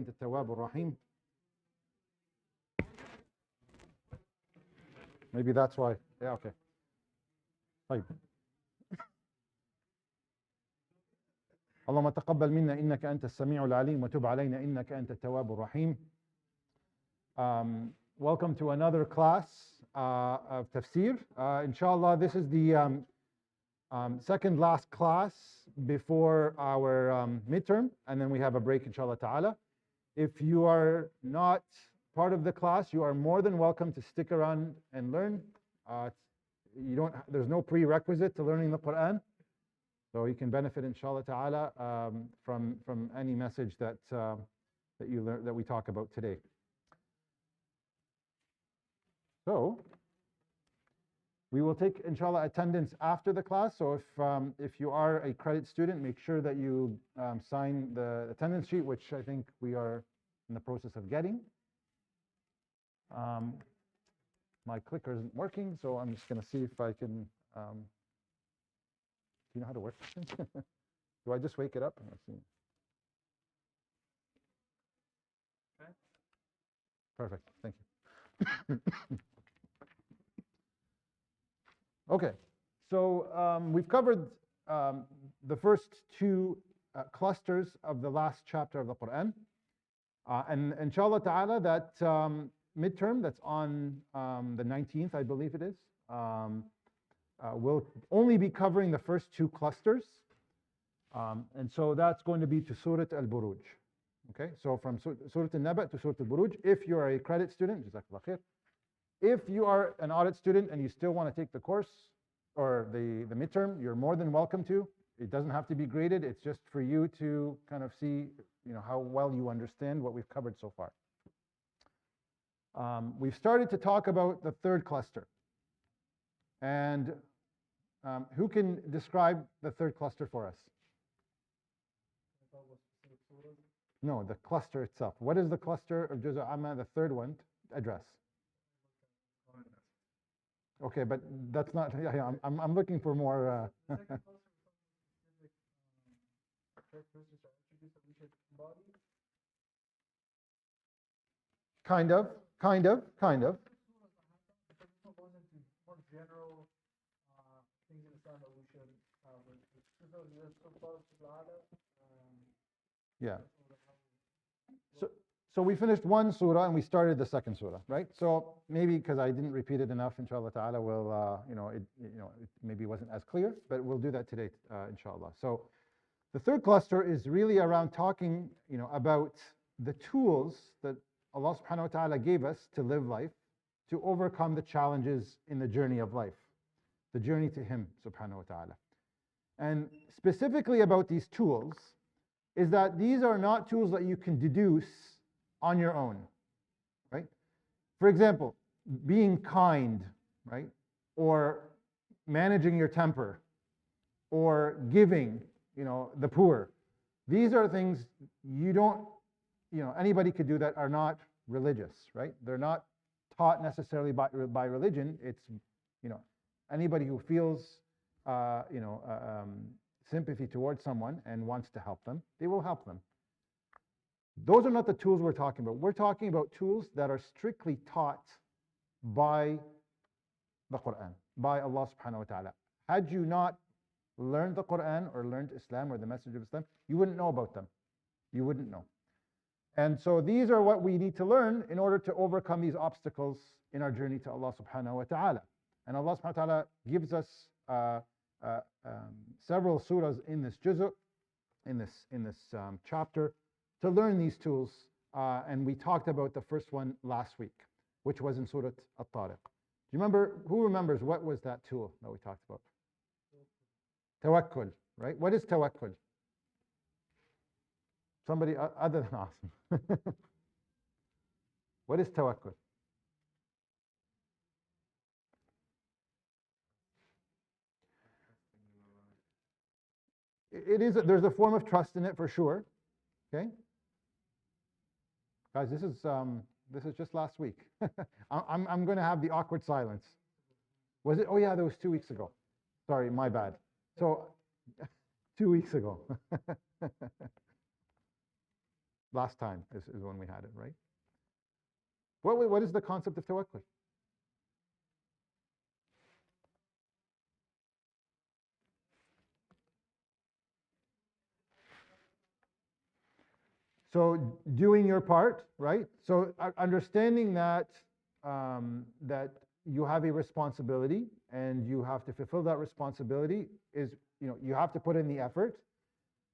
أنت التواب الرحيم. Maybe that's why. Yeah, okay. طيب. اللهم تقبل منا إنك أنت السميع العليم وتب علينا إنك أنت التواب الرحيم. Welcome to another class of Tafseer. Inshallah, this is the second last class before our midterm, and then we have a break, inshallah ta'ala. If you are not part of the class, you are more than welcome to stick around and learn. There's no prerequisite to learning the Quran, so you can benefit, inshallah ta'ala, from any message that you learn, that we talk about today. So we will take, inshallah, attendance after the class. So if you are a credit student, make sure that you sign the attendance sheet, which I think we are in the process of getting. My clicker isn't working, so I'm just going to see if I can. Do you know how to work this thing? Do I just wake it up? Let's see. Okay. Perfect. Thank you. Okay, so we've covered the first two clusters of the last chapter of the Quran. And inshallah ta'ala, that midterm that's on the 19th, I believe it is, will only be covering the first two clusters. And so that's going to be to Surah Al-Buruj. Okay, so from Surah Al-Naba to Surah Al-Buruj, if you are a credit student, Jazakallah khair. If you are an audit student and you still want to take the course or the midterm, you're more than welcome to. It doesn't have to be graded. It's just for you to kind of see, how well you understand what we've covered so far. We've started to talk about the third cluster. And who can describe the third cluster for us? No, the cluster itself. What is the cluster of Juz' Amma, the third one, address? Okay, but that's not. Yeah, I'm looking for more. Kind of. Yeah. So we finished one surah and we started the second surah, right? So maybe because I didn't repeat it enough, inshallah ta'ala, we'll, it maybe wasn't as clear, but we'll do that today, inshallah. So the third cluster is really around talking, about the tools that Allah subhanahu wa ta'ala gave us to live life, to overcome the challenges in the journey of life, the journey to Him subhanahu wa ta'ala. And specifically about these tools is that these are not tools that you can deduce on your own, right? For example, being kind, right? Or managing your temper, or giving, the poor. These are things you don't, anybody could do that are not religious, right? They're not taught necessarily by religion. It's, anybody who feels, sympathy towards someone and wants to help them, they will help them. Those are not the tools we're talking about. We're talking about tools that are strictly taught by the Quran, by Allah subhanahu wa ta'ala. Had you not learned the Quran or learned Islam or the message of Islam, you wouldn't know about them. You wouldn't know. And so these are what we need to learn in order to overcome these obstacles in our journey to Allah subhanahu wa ta'ala. And Allah subhanahu wa ta'ala gives us several surahs in this juz', in this chapter, to learn these tools, and we talked about the first one last week, which was in Surah At-Tariq. Do you remember, who remembers what was that tool that we talked about? Tawakkul, right? What is tawakkul? Somebody other than Asim. What is tawakkul? There's a form of trust in it for sure, okay? Guys, this is just last week. I'm going to have the awkward silence. Was it? Oh yeah, that was 2 weeks ago. Sorry, my bad. So 2 weeks ago. Last time is when we had it, right? What is the concept of tawakkul? So doing your part, right? So understanding that that you have a responsibility and you have to fulfill that responsibility is, you have to put in the effort,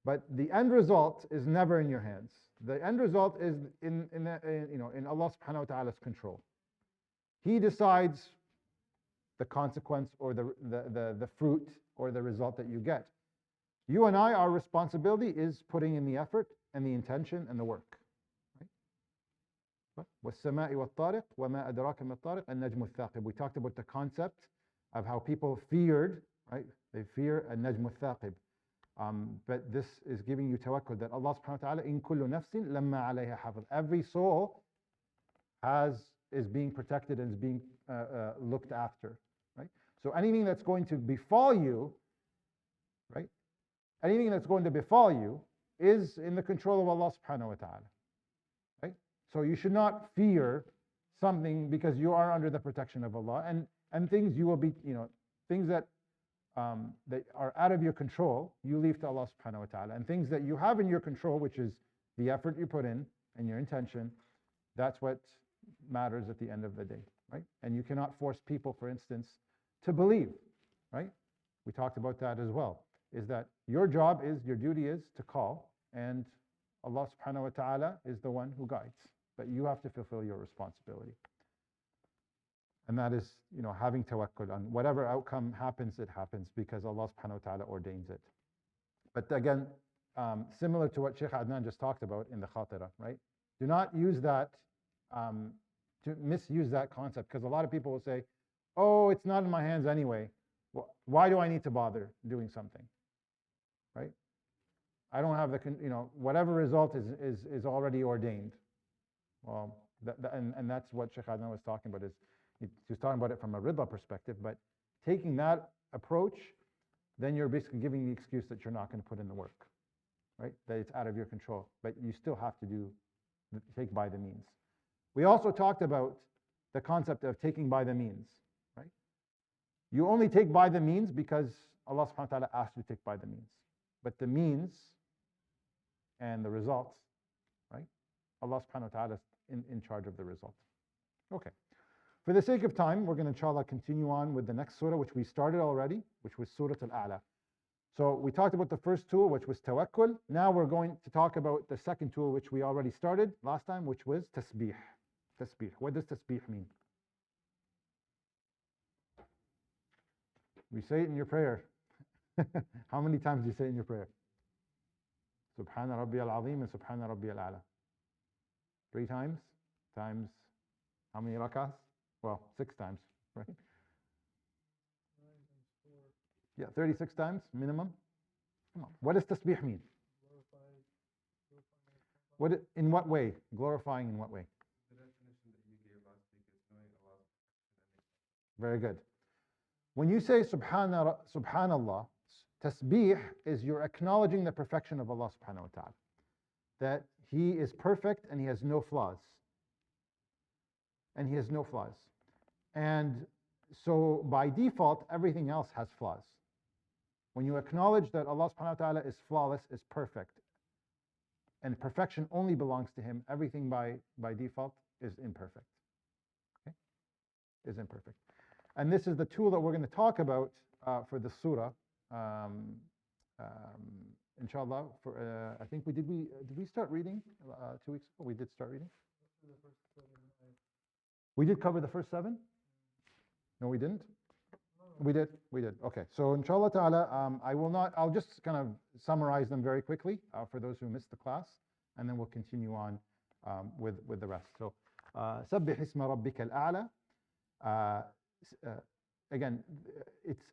but the end result is never in your hands. The end result is in Allah subhanahu wa ta'ala's control. He decides the consequence or the fruit or the result that you get. You and I, our responsibility is putting in the effort and the intention and the work. وَالسَّمَاءِ وَالطَّارِقِ وَمَا أَدْرَاكَ مَا الطَّارِقِ النَّجْمُ الثَّاقِبُ. We talked about the concept of how people feared, right? They fear النَّجْمُ الثَّاقِب. But this is giving you tawakkul that Allah subhanahu wa ta'ala, in kullu nafsin lamma alayha hafiz. Every soul is being protected and is being looked after, right? So anything that's going to befall you, right? Anything that's going to befall you is in the control of Allah subhanahu wa ta'ala, right? So you should not fear something because you are under the protection of Allah, and things you will be, things that are out of your control, you leave to Allah subhanahu wa ta'ala. And things that you have in your control, which is the effort you put in and your intention, that's what matters at the end of the day, right? And you cannot force people, for instance, to believe, right? We talked about that as well, is that your job is, your duty is to call, and Allah subhanahu wa ta'ala is the one who guides, but you have to fulfill your responsibility. And that is, having tawakkul on whatever outcome happens, it happens because Allah subhanahu wa ta'ala ordains it. But again, similar to what Sheikh Adnan just talked about in the khatira, right? Do not use that, to misuse that concept, because a lot of people will say, oh, it's not in my hands anyway. Well, why do I need to bother doing something, right? I don't have the, whatever result is already ordained. Well, and that's what Sheikh Adnan was talking about, is he was talking about it from a ridha perspective, but taking that approach, then you're basically giving the excuse that you're not going to put in the work, right? That it's out of your control, but you still have to take by the means. We also talked about the concept of taking by the means, right? You only take by the means because Allah subhanahu wa ta'ala asked you to take by the means. But the means and the results, right? Allah subhanahu wa ta'ala is in charge of the result. Okay. For the sake of time, we're going to, inshallah, continue on with the next surah, which we started already, which was Surah Al-A'la. So we talked about the first tool, which was tawakkul. Now we're going to talk about the second tool, which we already started last time, which was tasbih. Tasbih. What does tasbih mean? We say it in your prayer. How many times do you say it in your prayer? Subhana Rabbi al-Azim and Subhana Rabbi al-A'la. 3 times? Times how many rakahs? Well, 6 times, right? Yeah, 36 times minimum. Come on. What does tasbih mean? In what way? Glorifying in what way? The definition that you gave us, because knowing Allah. Very good. When you say subhanallah, tasbih is you're acknowledging the perfection of Allah subhanahu wa ta'ala. That He is perfect and He has no flaws. And He has no flaws. And so by default, everything else has flaws. When you acknowledge that Allah subhanahu wa ta'ala is flawless, is perfect, and perfection only belongs to Him, everything by default is imperfect. Okay? Is imperfect. And this is the tool that we're going to talk about for the surah. Inshallah, I think did we start reading 2 weeks ago? We did start reading. We did cover the first 7. No, we didn't. We did. Okay. So inshallah ta'ala, I'll just kind of summarize them very quickly for those who missed the class, and then we'll continue on with the rest. So, سبح اسم ربك الأعلى. Again, it's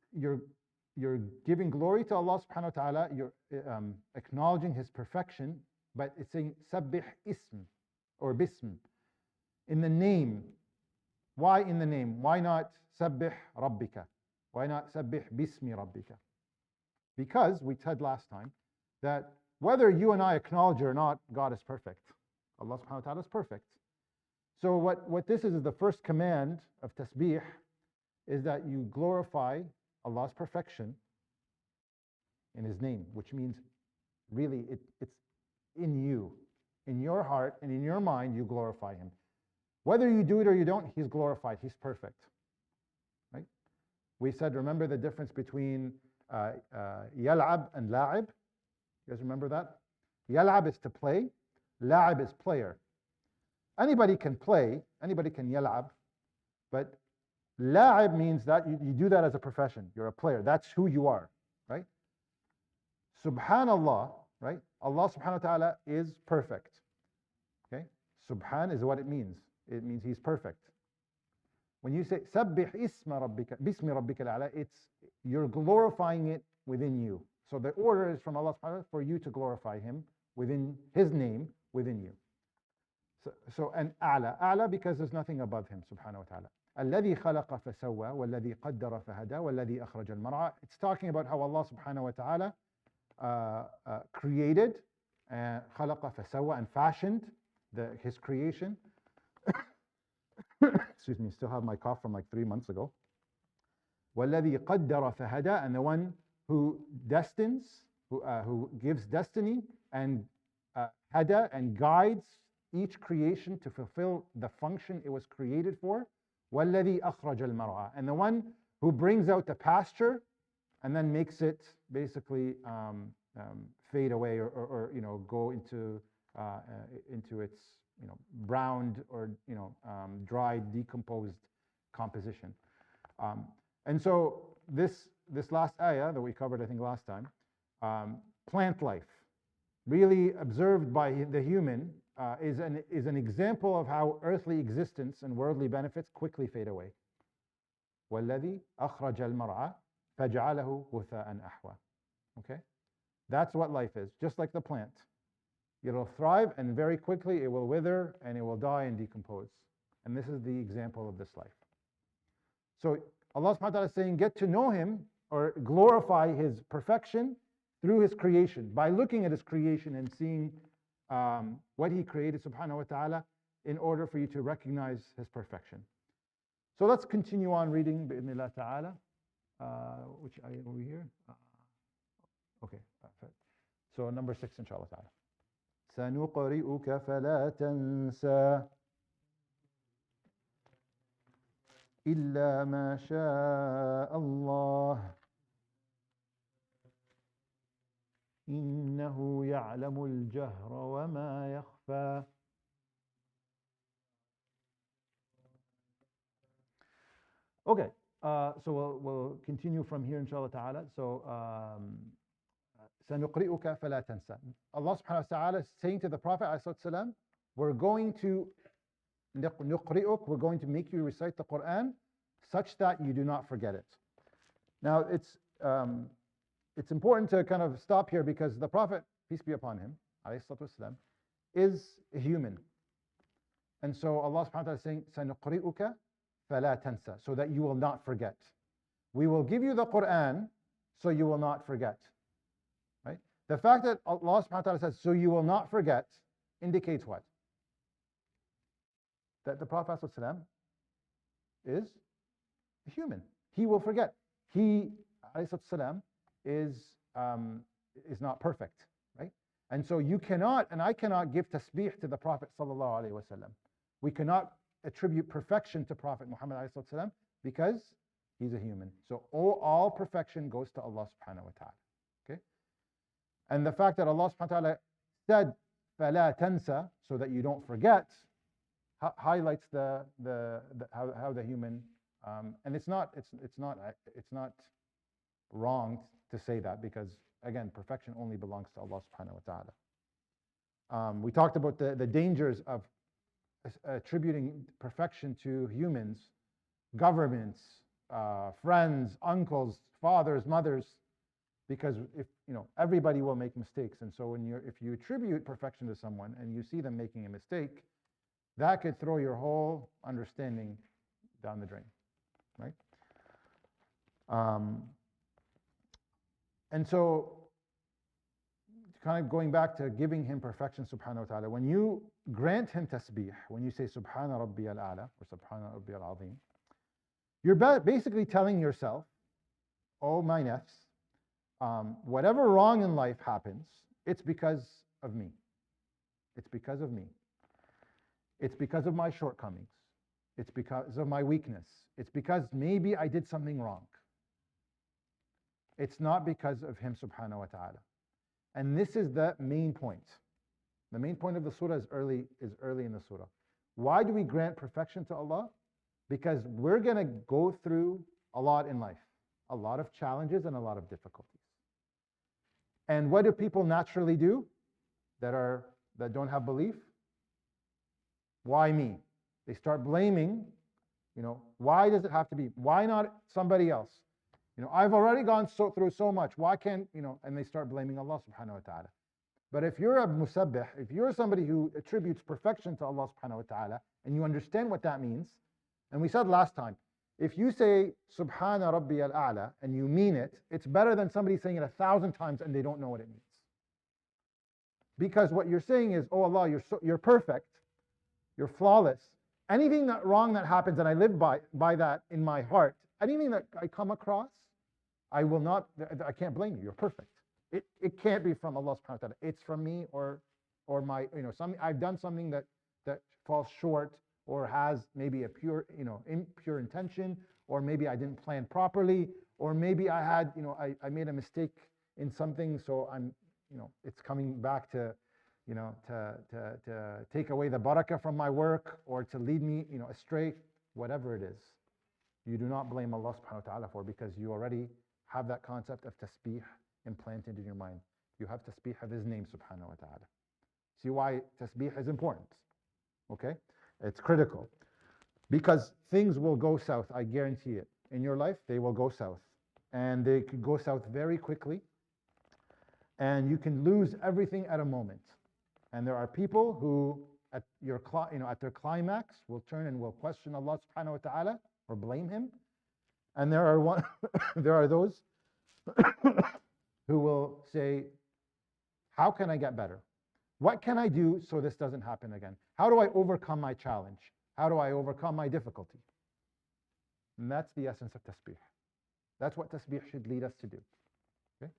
you're giving glory to Allah subhanahu wa ta'ala, you're acknowledging His perfection, but it's saying sabbih ism or bism, in the name. Why in the name? Why not sabbih rabbika? Why not sabbih bismi rabbika? Because we said last time that whether you and I acknowledge it or not, God is perfect. Allah subhanahu wa ta'ala is perfect. So what this is the first command of tasbih is that you glorify Allah's perfection in His name, which means really it's in you, in your heart and in your mind, you glorify Him. Whether you do it or you don't, He's glorified, He's perfect, right? We said, remember the difference between yal'ab and la'ib? You guys remember that? Yal'ab is to play, la'ib is player. Anybody can play, anybody can yal'ab, but la'ib means that you do that as a profession. You're a player. That's who you are, right? Subhanallah, right? Allah subhanahu wa ta'ala is perfect. Okay? Subhan is what it means. It means He's perfect. When you say Sabbih isma rabbika, bismi rabbika al-a'la, you're glorifying it within you. So the order is from Allah subhanahu wa ta'ala for you to glorify Him within His name, within you. So and a'la because there's nothing above Him subhanahu wa ta'ala. الذي خلق فسوى والذي قدر فهدى والذي أخرج المرعى. It's talking about how Allah subhanahu wa ta'ala created and خلق فسوى and fashioned His creation. Excuse me, still have my cough from like 3 months ago. وَالَّذِي قَدَّرَ فَهَدَى, and the one who destines, who gives destiny and hada and guides each creation to fulfill the function it was created for. وَالَّذِي أَخْرَجَ الْمَرْعَى, and the one who brings out the pasture and then makes it basically fade away or go into its browned or dried, decomposed composition. And so this last ayah that we covered, I think last time, plant life, really observed by the human, is an example of how earthly existence and worldly benefits quickly fade away. وَالَّذِي أَخْرَجَ الْمَرْعَى فَجَعَلَهُ غُثَاءً أَحْوَى. Okay? That's what life is, just like the plant. It'll thrive and very quickly it will wither and it will die and decompose. And this is the example of this life. So Allah subhanahu wa ta'ala is saying, get to know Him or glorify His perfection through His creation, by looking at His creation and seeing what He created subhanahu wa ta'ala in order for you to recognize His perfection. So let's continue on reading bi'idhnillah ta'ala. Which ayah over here? Okay, so number 6 inshallah ta'ala. سنقرئك فلا تنسى إلا ما شاء الله إنه يعلم الجهر وما يخفى. Okay, so we'll continue from here inshallah ta'ala. So سنقرئك فلا تنسى. Allah subhanahu wa ta'ala is saying to the Prophet ﷺ, we're going to نقرئك, we're going to make you recite the Quran such that you do not forget it. Now it's important to kind of stop here because the Prophet, peace be upon him, ﷺ, is a human. And so Allah subhanahu wa ta'ala is saying سنقرئك فلا تنسى, so that you will not forget. We will give you the Quran so you will not forget. Right? The fact that Allah subhanahu wa ta'ala says, so you will not forget, indicates what? That the Prophet ﷺ is a human. He will forget. He ﷺ is not perfect. Right? And so you cannot, and I cannot give tasbih to the Prophet ﷺ. We cannot attribute perfection to Prophet Muhammad ﷺ because he's a human. So all perfection goes to Allah subhanahu wa ta'ala. Okay? And the fact that Allah subhanahu wa ta'ala said فَلَا تَنْسَى, so that you don't forget, highlights how the human, and it's not wrong to say that, because again, perfection only belongs to Allah subhanahu wa ta'ala. We talked about the dangers of attributing perfection to humans, governments, friends, uncles, fathers, mothers, because if everybody will make mistakes, and so if you attribute perfection to someone and you see them making a mistake, that could throw your whole understanding down the drain, right? And so kind of going back to giving him perfection subhanahu wa ta'ala, when you grant him tasbih, when you say Subhana Rabbi al-A'la or Subhana Rabbi al-Azim, you're basically telling yourself, oh my nafs, whatever wrong in life happens, it's because of me. It's because of me. It's because of my shortcomings. It's because of my weakness. It's because maybe I did something wrong. It's not because of him subhanahu wa ta'ala. And this is the main point. The main point of the surah is early in the surah. Why do we grant perfection to Allah? Because we're going to go through a lot in life, a lot of challenges and a lot of difficulties. And what do people naturally do that don't have belief? Why me? They start blaming, why does it have to be? Why not somebody else? I've already gone through so much. Why can't, and they start blaming Allah subhanahu wa ta'ala. But if you're a musabbih, if you're somebody who attributes perfection to Allah subhanahu wa ta'ala, and you understand what that means, and we said last time, if you say Subhana Rabbi al-A'la and you mean it, it's better than somebody saying it 1,000 times and they don't know what it means. Because what you're saying is, oh Allah, you're perfect, you're flawless. Anything wrong that happens, and I live by that in my heart, anything that I come across, I can't blame you. You're perfect. It can't be from Allah subhanahu wa ta'ala. It's from me or my, I've done something that falls short or has maybe a impure intention, or maybe I didn't plan properly, or maybe I had, I made a mistake in something, so I'm, it's coming back to take away the barakah from my work, or to lead me, astray, whatever it is. You do not blame Allah subhanahu wa ta'ala for, because you already have that concept of tasbih implanted in your mind. You have tasbih of His name subhanahu wa ta'ala. See why tasbih is important, okay? It's critical. Because things will go south, I guarantee it. In your life, they will go south. And they could go south very quickly. And you can lose everything at a moment. And there are people who, at their climax, will turn and will question Allah subhanahu wa ta'ala, or blame Him. And there are those who will say, how can I get better? What can I do so this doesn't happen again? How do I overcome my challenge? How do I overcome my difficulty? And that's the essence of tasbih. That's what tasbih should lead us to do. Okay?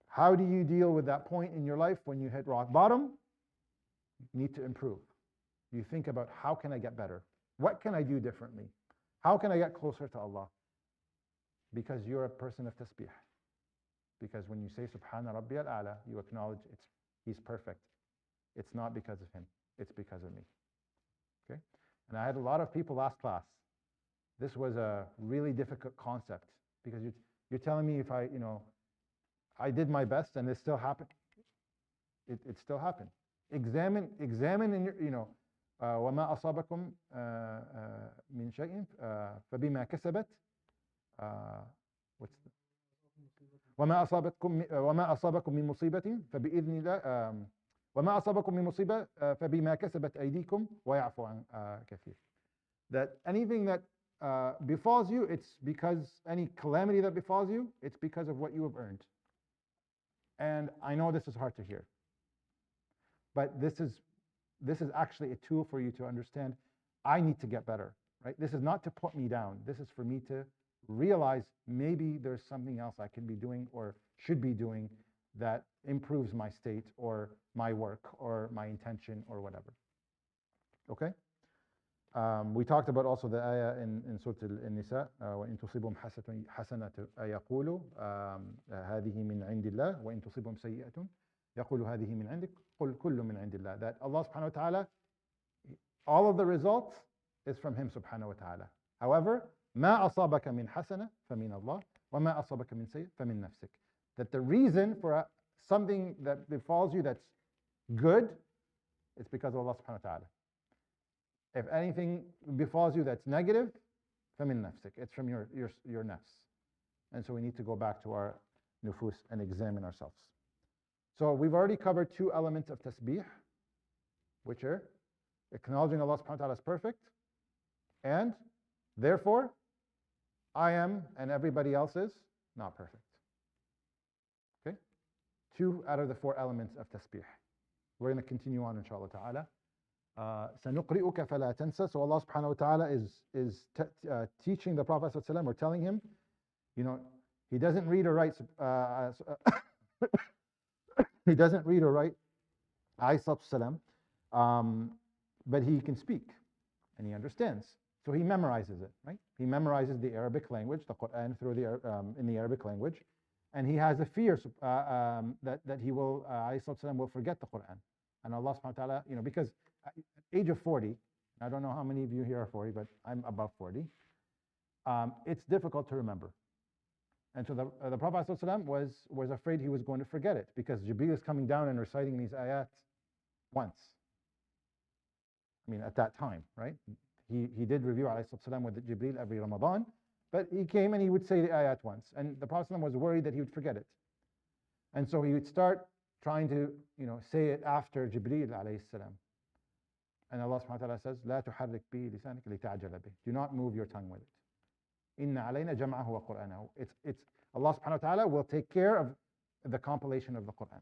How do you deal with that point in your life when you hit rock bottom? You need to improve. You think about, how can I get better? What can I do differently? How can I get closer to Allah? Because you're a person of tasbih. Because when you say Subhana Rabbi al-A'la, you acknowledge He's perfect. It's not because of Him, it's because of me. Okay? And I had a lot of people last class. This was a really difficult concept, because you're telling me if I did my best and it still happened. It still happened. Examine in your, وَمَا أَصَابَكُم مِّن شَيْءٍ فَبِمَا كَسَبَتْ وما أصابكم من مصيبة فبإذن الله وما أصابكم من مصيبة فبما كسبت أيديكم ويعفو عن كثير. That anything that befalls you, it's because any calamity that befalls you, it's because of what you have earned. And I know this is hard to hear, but this is actually a tool for you to understand, I need to get better, right? This is not to put me down. This is for me to realize maybe there's something else I can be doing or should be doing that improves my state or my work or my intention or whatever. Okay? We talked about also the ayah in Surah Al-Nisa, وَإِن تُصِبْهُمْ حَسَنَةٌ يَقُولُوا هَذِهِ مِنْ عِنْدِ اللَّهِ وَإِن تُصِبْهُمْ سَيِّئَةٌ يَقُولُوا هَذِهِ مِنْ عِنْدِكَ قُلْ كُلٌّ مِنْ عِنْدِ اللَّهِ. That Allah subhanahu wa ta'ala, all of the results is from Him subhanahu wa ta'ala. However, ما أصابك من حسنة فمن الله وما أصابك من سيئة فمن نفسك. That the reason for something that befalls you that's good, it's because of Allah subhanahu wa ta'ala. If anything befalls you that's negative, فمن نفسك. It's from your nafs. And so we need to go back to our nufus and examine ourselves. So we've already covered two elements of tasbih, which are acknowledging Allah subhanahu wa ta'ala is perfect, and therefore I am and everybody else is not perfect. Okay? 2 out of the 4 elements of tasbih. We're going to continue on, inshallah ta'ala. سَنُقْرِئُكَ فَلَا تَنْسَى. So Allah subhanahu wa ta'ala is teaching the Prophet ﷺ, or telling him, he doesn't read or write, he doesn't read or write, but he can speak and he understands. So he memorizes it, right? He memorizes the Arabic language, the Quran through in the Arabic language, and he has a fear that he will, will forget the Quran. And Allah subhanahu wa ta'ala, because at age of 40, I don't know how many of you here are 40, but I'm above 40, it's difficult to remember. And so the Prophet ﷺ was afraid he was going to forget it, because Jibreel is coming down and reciting these ayat once. At that time, right? He did review ﷺ with Jibreel every Ramadan, but he came and he would say the ayat once. And the Prophet ﷺ was worried that he would forget it. And so he would start trying to say it after Jibreel alayhi salam. And Allah subhanahu wa ta'ala says, لا تحرك به لسانك لتعجل به. Do not move your tongue with it. إن علينا جمعه وقرآنه. It's Allah subhanahu wa ta'ala will take care of the compilation of the Quran.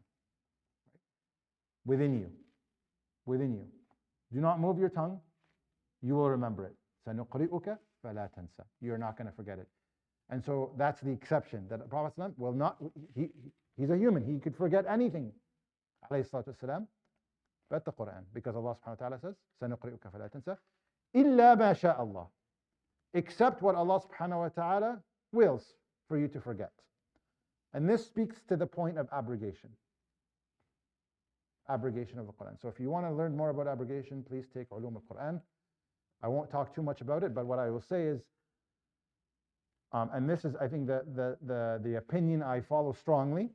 Within you. Do not move your tongue, you will remember it. سَنُقْرِئُكَ فَلَا تَنْسَى. You're not going to forget it. And so that's the exception, that the Prophet ﷺ will not, he's a human, he could forget anything, alayhi salatu wasalam, but the Quran, because Allah subhanahu wa ta'ala says, سَنُقْرِئُكَ فَلَا تَنْسَى إِلَّا مَا شَاءَ اللَّهِ, except what Allah subhanahu wa ta'ala wills for you to forget. And this speaks to the point of abrogation. Abrogation of the Quran. So if you want to learn more about abrogation, please take Ulum al-Quran. I won't talk too much about it, but what I will say is, and this is, I think, the opinion I follow strongly,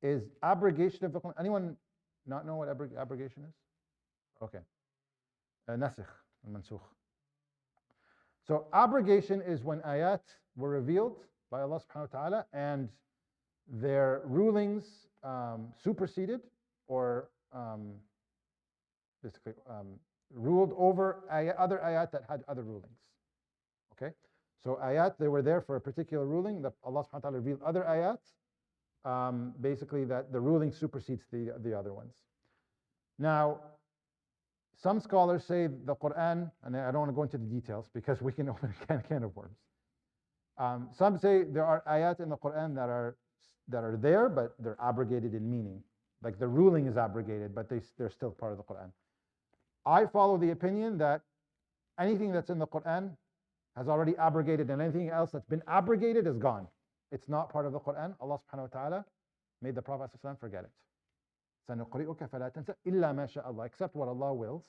is abrogation of the Quran. Anyone not know what abrogation is? Okay. Nasikh, mansukh. So abrogation is when ayat were revealed by Allah subhanahu wa ta'ala and their rulings superseded or basically ruled over other ayat that had other rulings. Okay? So ayat, they were there for a particular ruling, that Allah subhanahu wa ta'ala revealed other ayat, basically that the ruling supersedes the other ones. Now, some scholars say the Quran, and I don't want to go into the details because we can open a can of worms. Some say there are ayat in the Quran that are there, but they're abrogated in meaning. Like the ruling is abrogated, but they're still part of the Quran. I follow the opinion that anything that's in the Quran has already abrogated, and anything else that's been abrogated is gone. It's not part of the Quran. Allah subhanahu wa ta'ala made the Prophet ﷺ forget it. سَنُقْرِئُكَ فَلَا تَنْسَى إِلَّا مَا شَاءَ اللَّهِ, except what Allah wills.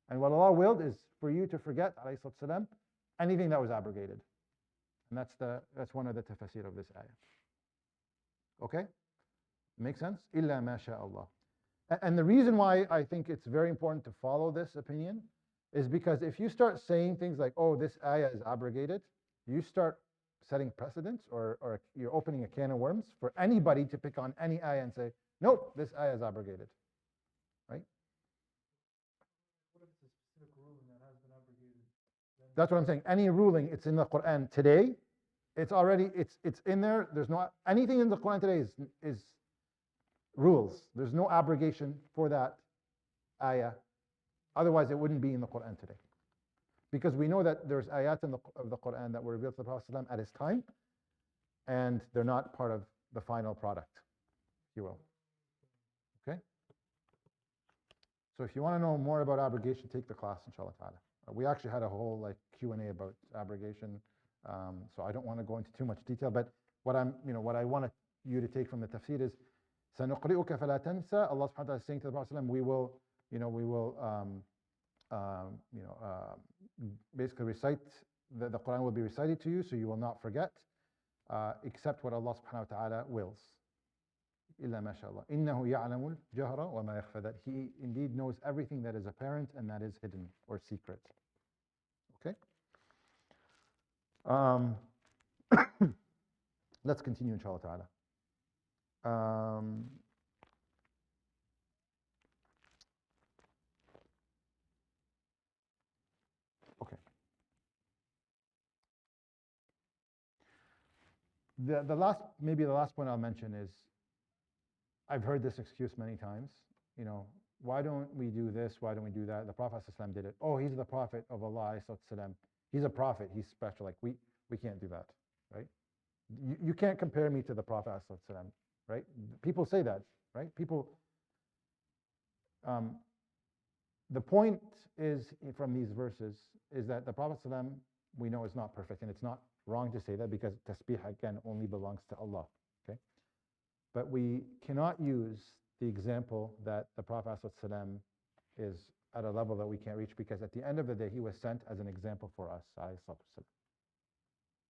And what Allah willed is for you to forget, alayhi salam, anything that was abrogated. And that's one of the tafsir of this ayah. Okay? Make sense? إِلَّا مَا شَاءَ اللَّهِ. And the reason why I think it's very important to follow this opinion is because if you start saying things like, oh, this ayah is abrogated, you start setting precedents, or you're opening a can of worms for anybody to pick on any ayah and say, nope, this ayah is abrogated. Right? What if it's a specific ruling that has been abrogated? That's what I'm saying. Any ruling, it's in the Quran today, it's already, it's in there. There's no, anything in the Quran today is rules. There's no abrogation for that ayah. Otherwise, it wouldn't be in the Quran today. Because we know that there's ayat of the Quran that were revealed to the Prophet ﷺ at his time, and they're not part of the final product, if you will. Okay? So if you want to know more about abrogation, take the class, inshallah ta'ala. We actually had a whole Q&A about abrogation, so I don't want to go into too much detail, but what I want you to take from the tafsir is, سَنُقْرِئُكَ فَلَا تَنْسَى. Allah subhanahu wa ta'ala is saying to the Prophet ﷺ, we will basically recite, the Quran will be recited to you, so you will not forget, except what Allah subhanahu wa ta'ala wills. إِلَّا مَا شَاءَ اللَّهِ إِنَّهُ يَعْلَمُ الْجَهْرَ وَمَا يَخْفَى, that He indeed knows everything that is apparent and that is hidden or secret. Okay? Let's continue, inshallah ta'ala. Okay. The last point I'll mention is I've heard this excuse many times, you know, why don't we do this? Why don't we do that? The Prophet ﷺ did it. Oh, he's the Prophet of Allah. He's a prophet. He's special. Like we can't do that, right? You can't compare me to the Prophet ﷺ, right? People say that, right? People. The point is from these verses is that the Prophet ﷺ, we know, is not perfect, and it's not wrong to say that because tasbih again only belongs to Allah. Okay, but we cannot use the example that the Prophet ﷺ is at a level that we can't reach, because at the end of the day he was sent as an example for us.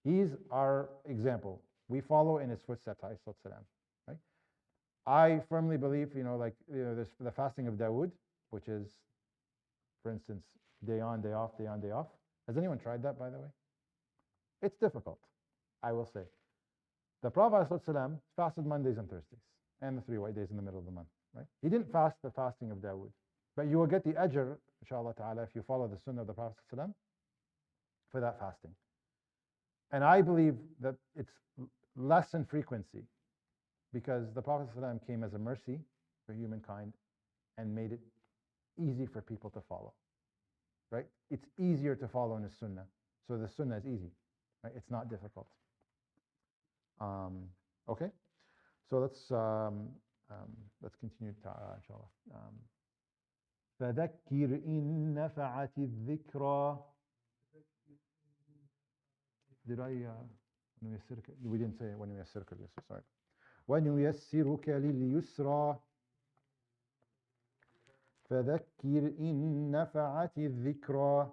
He's our example. We follow in his footsteps. Right? I firmly believe, there's the fasting of Dawood, which is, for instance, day on, day off, day on, day off. Has anyone tried that, by the way? It's difficult, I will say. The Prophet ﷺ fasted Mondays and Thursdays, and the 3 white days in the middle of the month. Right? He didn't fast the fasting of Dawood, but you will get the ajr, inshallah ta'ala, if you follow the sunnah of the Prophet ﷺ for that fasting. And I believe that it's less in frequency, because the Prophet ﷺ came as a mercy for humankind and made it easy for people to follow. Right? It's easier to follow in the sunnah. So the sunnah is easy. Right? It's not difficult. Okay? So let's continue, inshallah. فذكر إن نفعت الذكرى. Did I ونيسرك? We didn't say ونيسرك لليسرى. Sorry. ونيسرك لليسرى. فذكر إن نفعت الذكرى.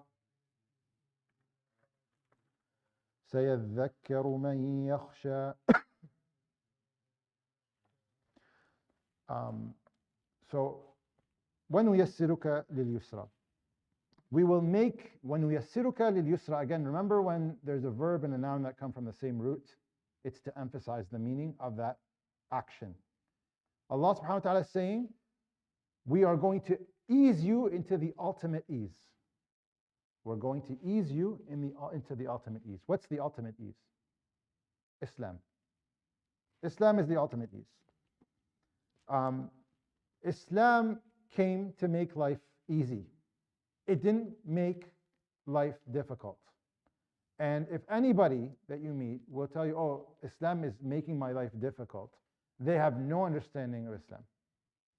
سيذكر من يخشى. So ونيسرك لليسرى. We will make ونيسرك لليسرى. Again, remember when there's a verb and a noun that come from the same root, it's to emphasize the meaning of that action. Allah subhanahu wa ta'ala is saying, we are going to ease you into the ultimate ease. We're going to ease you into the ultimate ease. What's the ultimate ease? Islam. Islam is the ultimate ease. Islam came to make life easy. It didn't make life difficult. And if anybody that you meet will tell you, oh, Islam is making my life difficult, they have no understanding of Islam.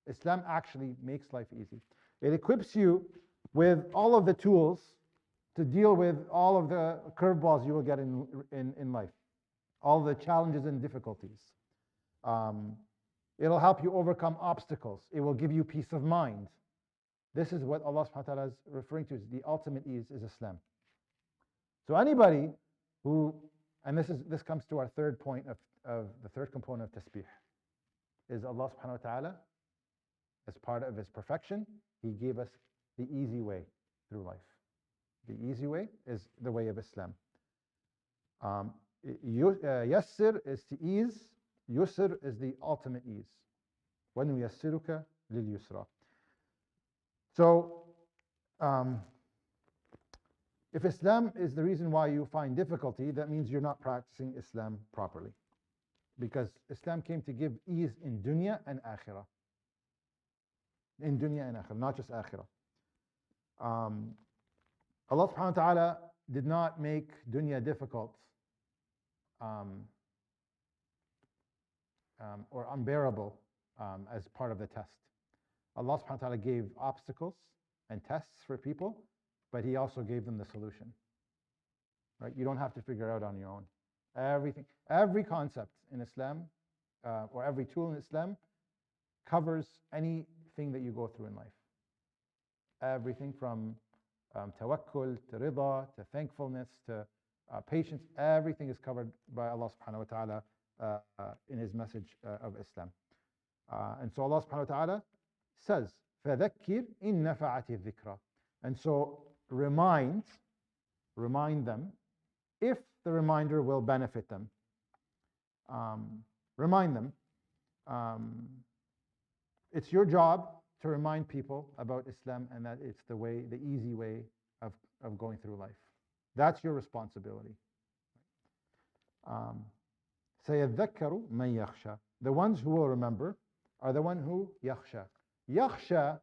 Islam actually makes life easy. It equips you with all of the tools to deal with all of the curveballs you will get in life, all the challenges and difficulties. It'll help you overcome obstacles. It will give you peace of mind. This is what Allah subhanahu wa ta'ala is referring to as the ultimate ease is Islam. So anybody who, and this comes to our third point of the third component of tasbih, is Allah subhanahu wa ta'ala, as part of his perfection, he gave us the easy way through life. The easy way is the way of Islam. Yassir is to ease, Yusr is the ultimate ease. وَنُيَسِّرُكَ لِلْيُسْرَى. So, if Islam is the reason why you find difficulty, that means you're not practicing Islam properly. Because Islam came to give ease in dunya and akhirah. In dunya and akhirah, not just akhirah. Allah subhanahu wa ta'ala did not make dunya difficult or unbearable as part of the test. Allah subhanahu wa ta'ala gave obstacles and tests for people, but he also gave them the solution. Right? You don't have to figure it out on your own. Every concept in Islam, or every tool in Islam, covers anything that you go through in life. Everything from tawakkul to rida to thankfulness to patience, everything is covered by Allah subhanahu wa ta'ala in his message of Islam. And so Allah subhanahu wa ta'ala says, فَذَكِّرْ إِن نَفَعَتِ الذِّكْرَى. And so remind them if the reminder will benefit them. Remind them. It's your job to remind people about Islam and that it's the easy way of going through life. That's your responsibility. سَيَذَّكَّرُ مَن يَخْشَى. The ones who will remember are the one who yakhsha. Yakhsha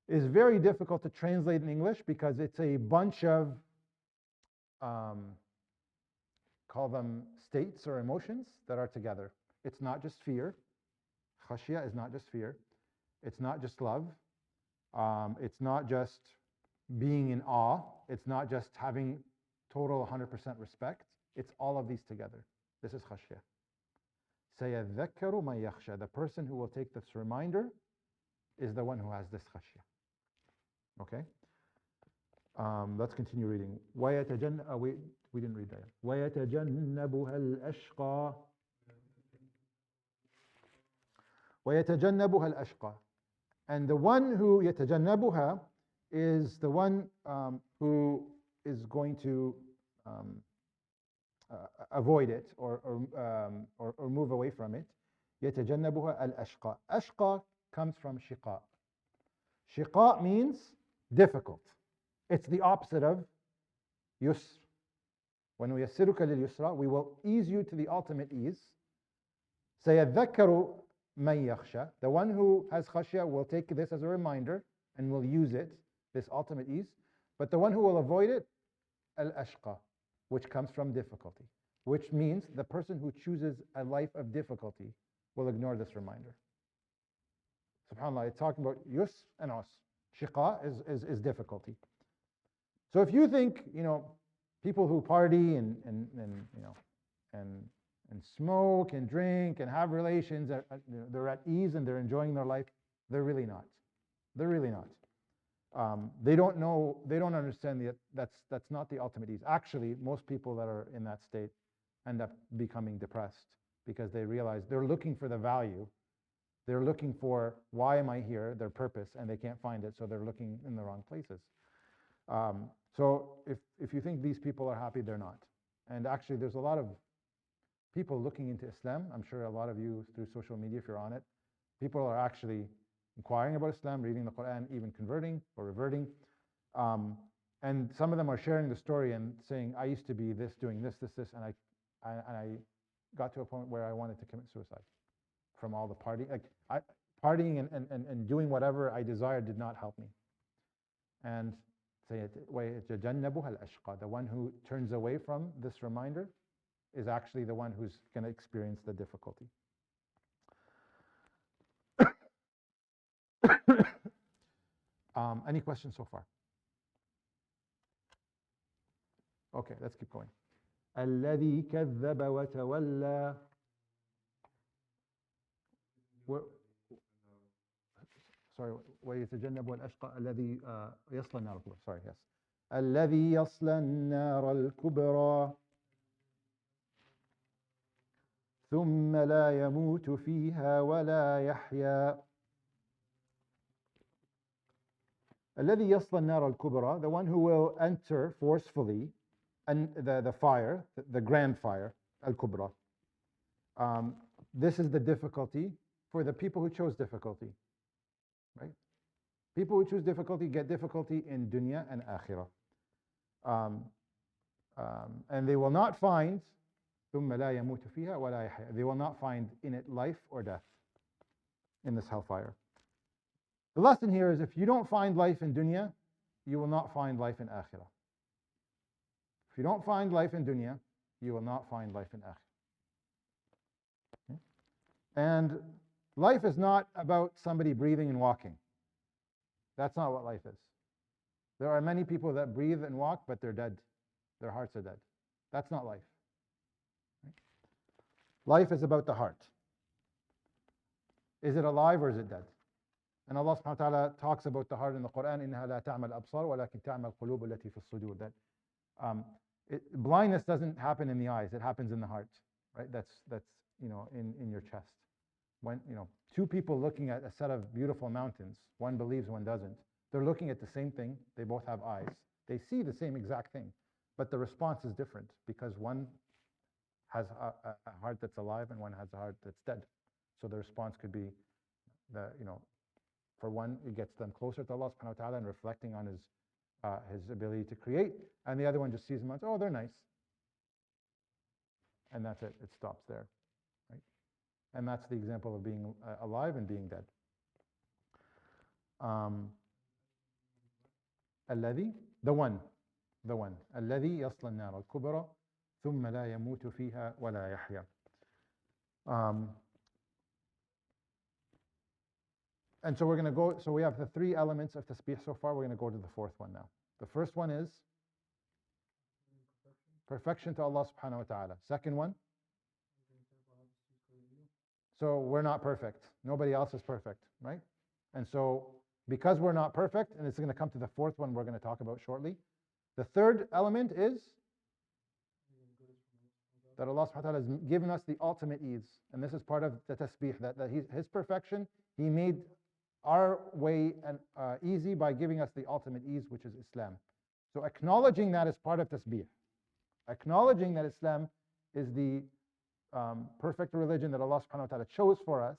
is very difficult to translate in English because it's a bunch of, call them states or emotions that are together. It's not just fear. Khashya is not just fear. It's not just love. It's not just being in awe. It's not just having total 100% respect. It's all of these together. This is khashya. سَيَذَّكَّرُ مَنْ يَخْشَى. The person who will take this reminder is the one who has this khashya. Okay? Let's continue reading. We didn't read that. وَيَتَجَنَّبُهَا الْأَشْقَى. وَيَتَجَنَّبُهَا الْأَشْقَى. And the one who يَتَجَنَّبُهَا is the one who is going to avoid it or move away from it. يَتَجَنَّبُهَا الْأَشْقَى. Ashqa comes from shiqa. Shiqa means difficult. It's the opposite of yusr. When we yassiruka lil yusra, we will ease you to the ultimate ease. سَيَذَّكَّرُ مَنْ يَخْشَى. The one who has khashya will take this as a reminder and will use it, this ultimate ease. But the one who will avoid it, al-ashqa, which comes from difficulty, which means the person who chooses a life of difficulty will ignore this reminder. SubhanAllah, it's talking about yusr and us. Shiqa is difficulty. So if you think, people who party and smoke and drink and have relations, they're at ease and they're enjoying their life, they're really not. They're really not. They don't know, they don't understand that that's not the ultimate ease. Actually, most people that are in that state end up becoming depressed because they realize they're looking for the value. They're looking for, why am I here, their purpose, and they can't find it, so they're looking in the wrong places. So if you think these people are happy, they're not. And actually, there's a lot of people looking into Islam. I'm sure a lot of you through social media, if you're on it, people are actually inquiring about Islam, reading the Quran, even converting or reverting. And some of them are sharing the story and saying, I used to be this, doing this, and I got to a point where I wanted to commit suicide from all the partying. Partying and doing whatever I desired did not help me. And the one who turns away from this reminder is actually the one who's going to experience the difficulty. Any questions so far? Okay, let's keep going. الذي كذب وتولى. Sorry, ويتجنب الأشقى الذي يصلى النار الكبرى. Sorry, yes. الذي يصلى النار الكبرى ثم لا يموت فيها ولا يحيا. الذي يصلى النار الكبرى, the one who will enter forcefully and the fire, the grand fire, al-kubra. This is the difficulty for the people who chose difficulty, right? People who choose difficulty get difficulty in dunya and akhirah. And they will not find ثم لا يموت فيها ولا يحيا. They will not find in it life or death in this hellfire. The lesson here is if you don't find life in dunya, you will not find life in akhirah. If you don't find life in dunya, you will not find life in akhirah. Okay? And life is not about somebody breathing and walking. That's not what life is. There are many people that breathe and walk, but they're dead. Their hearts are dead. That's not life. Right? Life is about the heart. Is it alive or is it dead? And Allah subhanahu wa ta'ala talks about the heart in the Quran, إِنَّهَا لَا تَعْمَى الْأَبْصَارُ وَلَكِنْ تَعْمَى الْقُلُوبُ الَّتِي فِي الصُّدُورِ. That blindness doesn't happen in the eyes; it happens in the heart. Right? That's in your chest. When two people looking at a set of beautiful mountains, one believes, one doesn't. They're looking at the same thing. They both have eyes. They see the same exact thing, but the response is different because one has a heart that's alive and one has a heart that's dead. So the response could be for one, it gets them closer to Allah subhanahu wa ta'ala and reflecting on his ability to create, and the other one just sees them as, oh, they're nice. And that's it, it stops there. Right? And that's the example of being alive and being dead. الذي, the one. الذي يصلى النار الكبرى ثم لا يموت فيها ولا يحيا. And so we're going to go, so we have the three elements of tasbih so far. We're going to go to the fourth one now. The first one is perfection to Allah subhanahu wa ta'ala. Second one, so we're not perfect. Nobody else is perfect, right? And so because we're not perfect, and it's going to come to the fourth one we're going to talk about shortly. The third element is that Allah subhanahu wa ta'ala has given us the ultimate ease. And this is part of the tasbih, that His perfection, He made our way easy by giving us the ultimate ease, which is Islam. So acknowledging that is part of tasbih. Acknowledging that Islam is the perfect religion that Allah subhanahu wa ta'ala chose for us,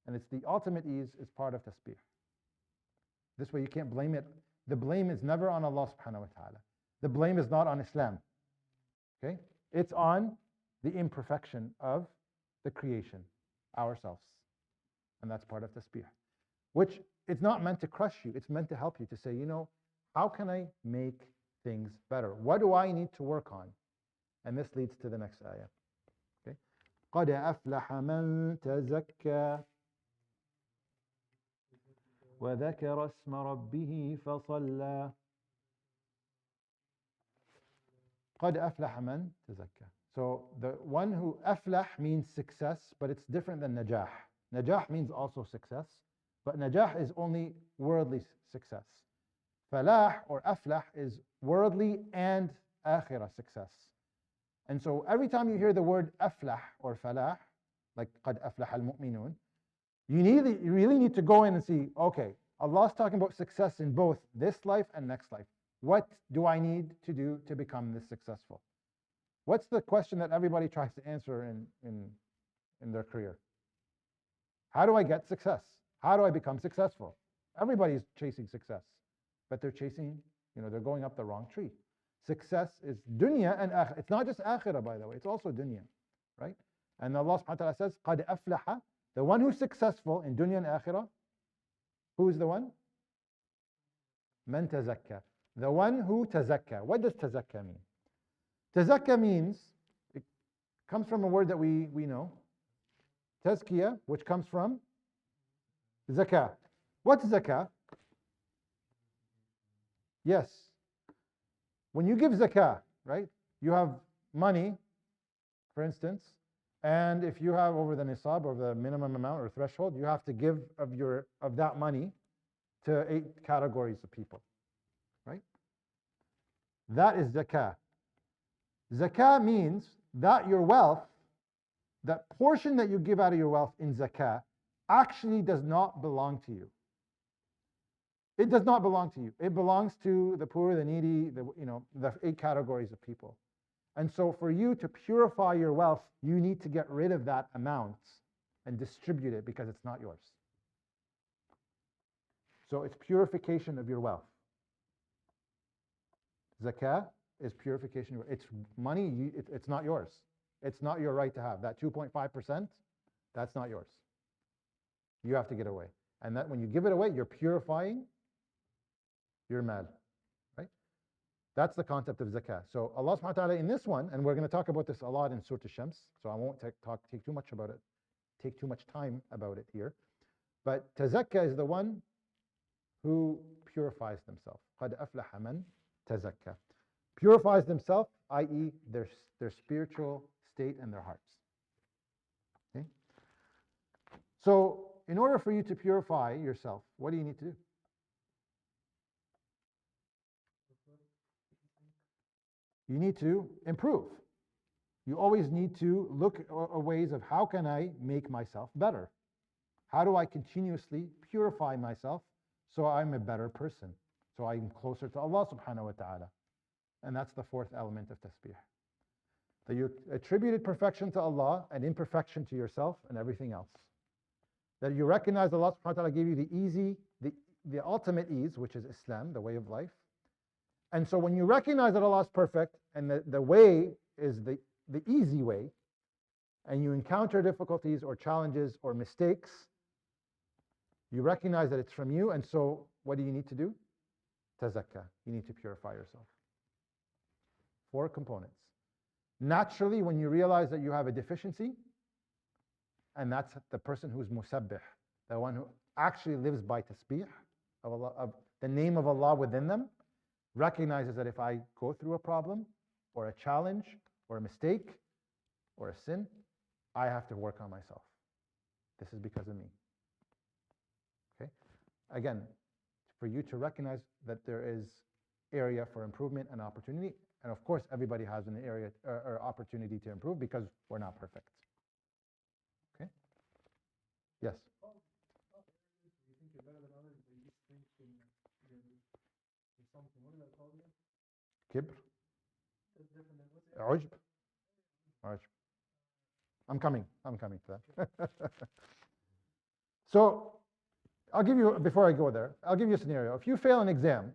and it's the ultimate ease, is part of tasbih. This way you can't blame it. The blame is never on Allah subhanahu wa ta'ala. The blame is not on Islam. Okay? It's on the imperfection of the creation, ourselves. And that's part of tasbih. Which it's not meant to crush you, it's meant to help you, to say, how can I make things better? What do I need to work on? And this leads to the next ayah. Okay? قَدْ أَفْلَحَ مَنْ تَزَكَّى وَذَكَرَ اسْمَ رَبِّهِ فَصَلَّى. قَدْ أَفْلَحَ مَنْ تَزَكَّى. So the one who aflah means success, but it's different than najah. Najah means also success, but najah is only worldly success. Falah or aflah is worldly and akhirah success. And so every time you hear the word aflah or falah, like قَدْ أَفْلَحَ الْمُؤْمِنُونَ, you really need to go in and see, okay, Allah's talking about success in both this life and next life. What do I need to do to become this successful? What's the question that everybody tries to answer in their career? How do I get success? How do I become successful? Everybody's chasing success, but they're chasing, they're going up the wrong tree. Success is dunya and akhirah. It's not just akhirah, by the way, it's also dunya, right? And Allah subhanahu wa ta'ala says, قَدْ أَفْلَحَ, the one who's successful in dunya and akhirah. Who is the one? مَنْ تَزَكَّى, the one who tazakka. What does tazakka mean? Tazakka means, it comes from a word that we know, tazkiyah, which comes from zakah. What's zakah? Yes. When you give zakah, right, you have money, for instance, and if you have over the nisab, or the minimum amount or threshold, you have to give of that money to 8 categories of people, right? That is zakah. Zakah means that your wealth, that portion that you give out of your wealth in zakah, actually does not belong to you. It does not belong to you. It belongs to the poor, the needy, the 8 categories of people. And so for you to purify your wealth, you need to get rid of that amount and distribute it, because it's not yours. So it's purification of your wealth. Zakah is purification. It's money, it's not yours. It's not your right to have. That 2.5%, that's not yours. You have to get away. And that when you give it away, you're purifying your mal, right? That's the concept of zakah. So Allah subhanahu wa ta'ala in this one, and we're going to talk about this a lot in Surah Shams, so I won't take too much about it, take too much time about it here. But tazakka is the one who purifies themselves. قَدْ أَفْلَحَ مَنْ تَزَكَّى. Purifies themselves, i.e. their spiritual state and their hearts. Okay? So in order for you to purify yourself, what do you need to do? You need to improve. You always need to look at ways of how can I make myself better? How do I continuously purify myself so I'm a better person? So I'm closer to Allah subhanahu wa ta'ala. And that's the fourth element of tasbih. That you attributed perfection to Allah and imperfection to yourself and everything else. That you recognize Allah subhanahu wa ta'ala gave you the ultimate ease, which is Islam, the way of life. And so when you recognize that Allah is perfect and the way is the easy way, and you encounter difficulties or challenges or mistakes, you recognize that it's from you, and so what do you need to do? Tazakka. You need to purify yourself. 4 components. Naturally, when you realize that you have a deficiency, and that's the person who's musabbih, the one who actually lives by tasbih, of Allah, of the name of Allah within them, recognizes that if I go through a problem, or a challenge, or a mistake, or a sin, I have to work on myself. This is because of me. Okay? Again, for you to recognize that there is area for improvement and opportunity, and of course everybody has an area or opportunity to improve because we're not perfect. Okay? Yes? Kibr? Ujb? Ujb. I'm coming to that. So, I'll give you, before I go there, I'll give you a scenario. If you fail an exam,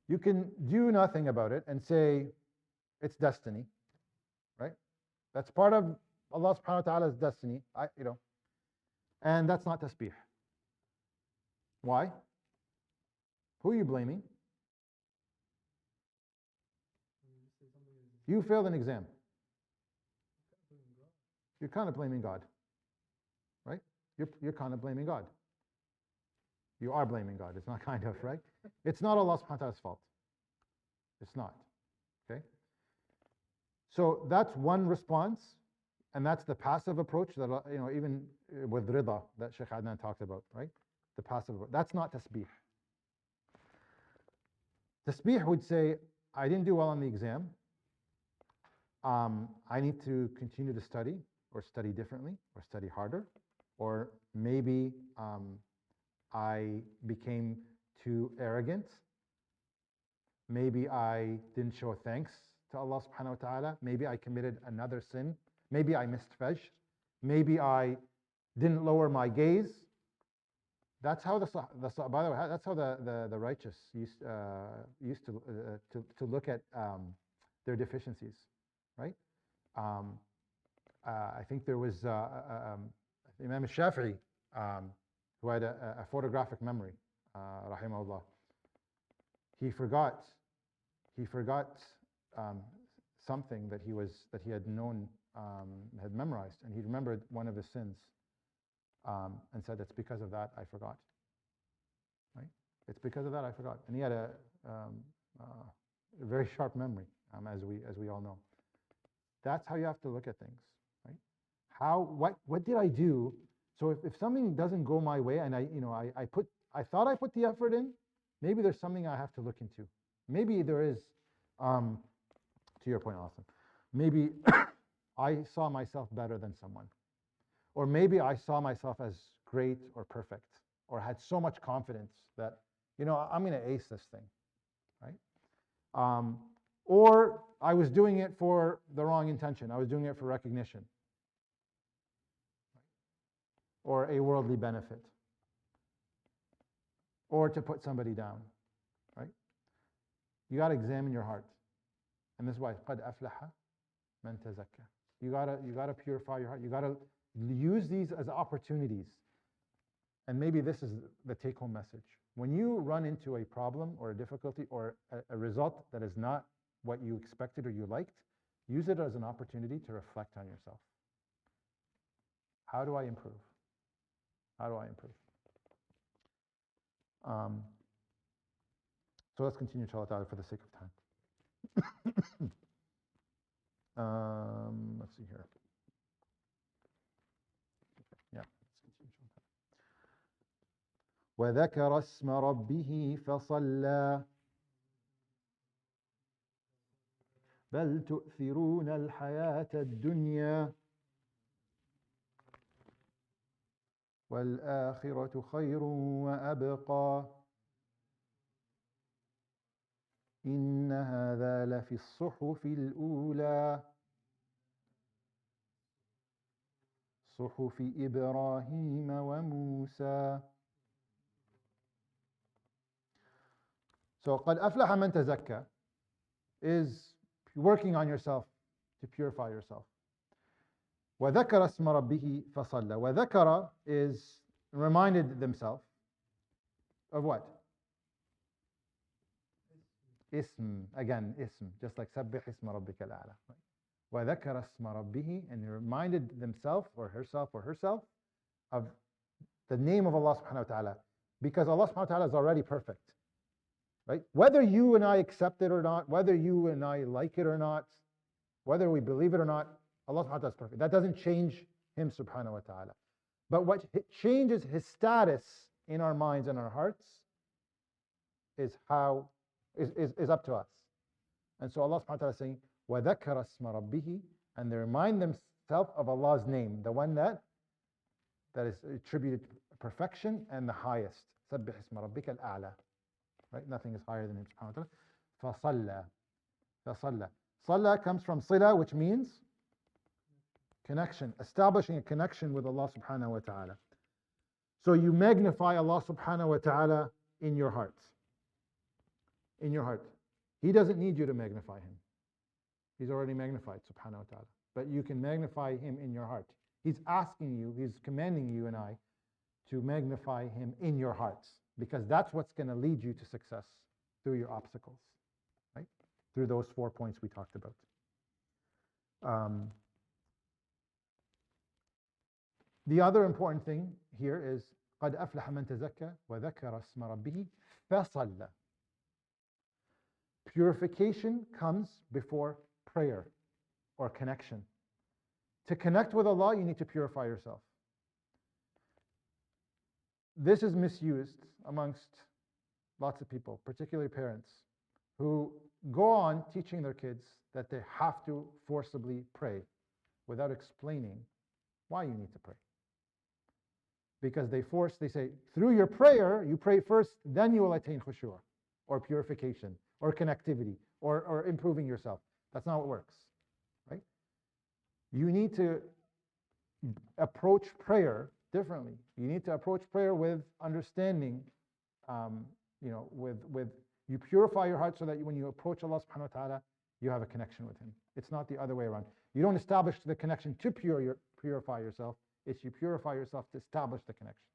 you can do nothing about it and say, it's destiny, right? That's part of Allah subhanahu wa ta'ala's destiny, and that's not tasbih. Why? Who are you blaming? You failed an exam. You're kind of blaming God, right? You're kind of blaming God. You are blaming God. It's not kind of, right? It's not Allah subhanahu wa ta'ala's fault. It's not. Okay? So that's one response, and that's the passive approach that, even with rida that Sheikh Adnan talked about, right? The passive approach. That's not tasbih. Tasbih would say, I didn't do well on the exam. I need to continue to study, or study differently, or study harder, or maybe I became too arrogant. Maybe I didn't show thanks to Allah subhanahu wa ta'ala. Maybe I committed another sin. Maybe I missed Fajr. Maybe I didn't lower my gaze. That's how by the way, that's how the righteous used to look at their deficiencies, right? I think there was Imam Shafi'i, who had a photographic memory, rahimahullah. He forgot something that he had known, had memorized, and he remembered one of his sins, and said, "It's because of that I forgot." Right? It's because of that I forgot, and he had a very sharp memory, as we all know. That's how you have to look at things, right? What did I do? So if something doesn't go my way, and I thought I put the effort in, maybe there's something I have to look into. Maybe there is, to your point, Austin, maybe I saw myself better than someone. Or maybe I saw myself as great or perfect, or had so much confidence that, I'm going to ace this thing, right? Or I was doing it for the wrong intention. I was doing it for recognition, or a worldly benefit, or to put somebody down, right? You got to examine your heart. And this is why, قَدْ أَفْلَحَ مَنْ تَزَكَّى. You got to purify your heart. You got to use these as opportunities. And maybe this is the take-home message. When you run into a problem or a difficulty or a result that is not what you expected or you liked, use it as an opportunity to reflect on yourself. How do I improve? How do I improve? So let's continue, inshallah, for the sake of time. Let's see here. Yeah, let's continue. وذكر اسم ربه فصلى بل تؤثرون الحياة الدنيا والآخرة خير وأبقى إن هذا لفي الصحف الأولى صحف إبراهيم وموسى. So قد أفلح من تزكى is working on yourself to purify yourself. وَذَكَرَ اسْمَ رَبِّهِ فَصَلَّى. وَذَكَرَ is reminded themselves of what? Ism, again, ism, just like سَبِّحِ اسْمَ رَبِّكَ الْأَعْلَى. وَذَكَرَ اسْمَ رَبِّهِ, and they reminded themselves or herself of the name of Allah subhanahu wa ta'ala, because Allah subhanahu wa ta'ala is already perfect. Right? Whether you and I accept it or not, whether you and I like it or not, whether we believe it or not, Allah subhanahu wa ta'ala is perfect. That doesn't change Him subhanahu wa ta'ala. But what changes His status in our minds and our hearts is up to us. And so Allah subhanahu wa ta'ala is saying, وَذَكَرَ اسْمَ رَبِّهِ, and they remind themselves of Allah's name, the one that is attributed perfection and the highest. سَبِّحِ اسْمَ رَبِّكَ الْأَعْلَى. Right? Nothing is higher than Him subhanahu wa ta'ala. فَصَلَّى. Salah comes from sila, which means connection, establishing a connection with Allah subhanahu wa ta'ala. So you magnify Allah subhanahu wa ta'ala in your heart. In your heart. He doesn't need you to magnify Him. He's already magnified subhanahu wa ta'ala. But you can magnify Him in your heart. He's asking you, He's commanding you and I to magnify Him in your hearts, because that's what's going to lead you to success through your obstacles, right? Through those 4 points we talked about. The other important thing here is قَدْ أَفْلَحَ مَنْ تَزَكَّى وَذَكَرَ اسْمَ رَبِّهِ فَصَلَّى. Purification comes before prayer or connection. To connect with Allah, you need to purify yourself. This is misused amongst lots of people, particularly parents, who go on teaching their kids that they have to forcibly pray without explaining why you need to pray. Because they say, through your prayer, you pray first, then you will attain khushu', or purification, or connectivity, or improving yourself. That's not how it works, right? You need to approach prayer differently. You need to approach prayer with understanding, with you purify your heart so that when you approach Allah subhanahu wa ta'ala, you have a connection with Him. It's not the other way around. You don't establish the connection to purify yourself. It's you purify yourself to establish the connection.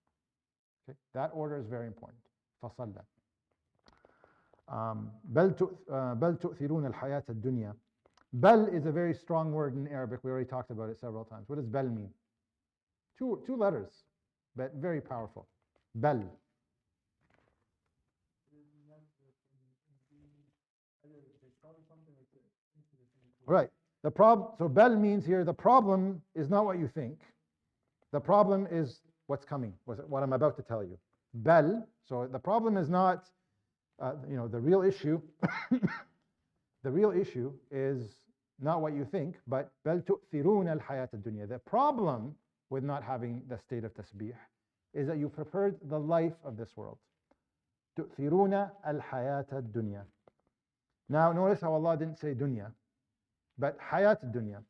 Okay? That order is very important. فَصَلَّى. بَلْ تُؤْثِرُونَ الْحَيَاةَ الدُّنْيَا. Bal is a very strong word in Arabic. We already talked about it several times. What does bal mean? Two letters, but very powerful. Bal. Right. So bal means here the problem is not what you think. The problem is what's coming, what I'm about to tell you. Bal. So the problem is not, the real issue. The real issue is not what you think, but بل تؤثرون الحياة الدنيا. The problem with not having the state of tasbih is that you preferred the life of this world. تؤثرون الحياة الدنيا. Now notice how Allah didn't say dunya, but hayat dunya.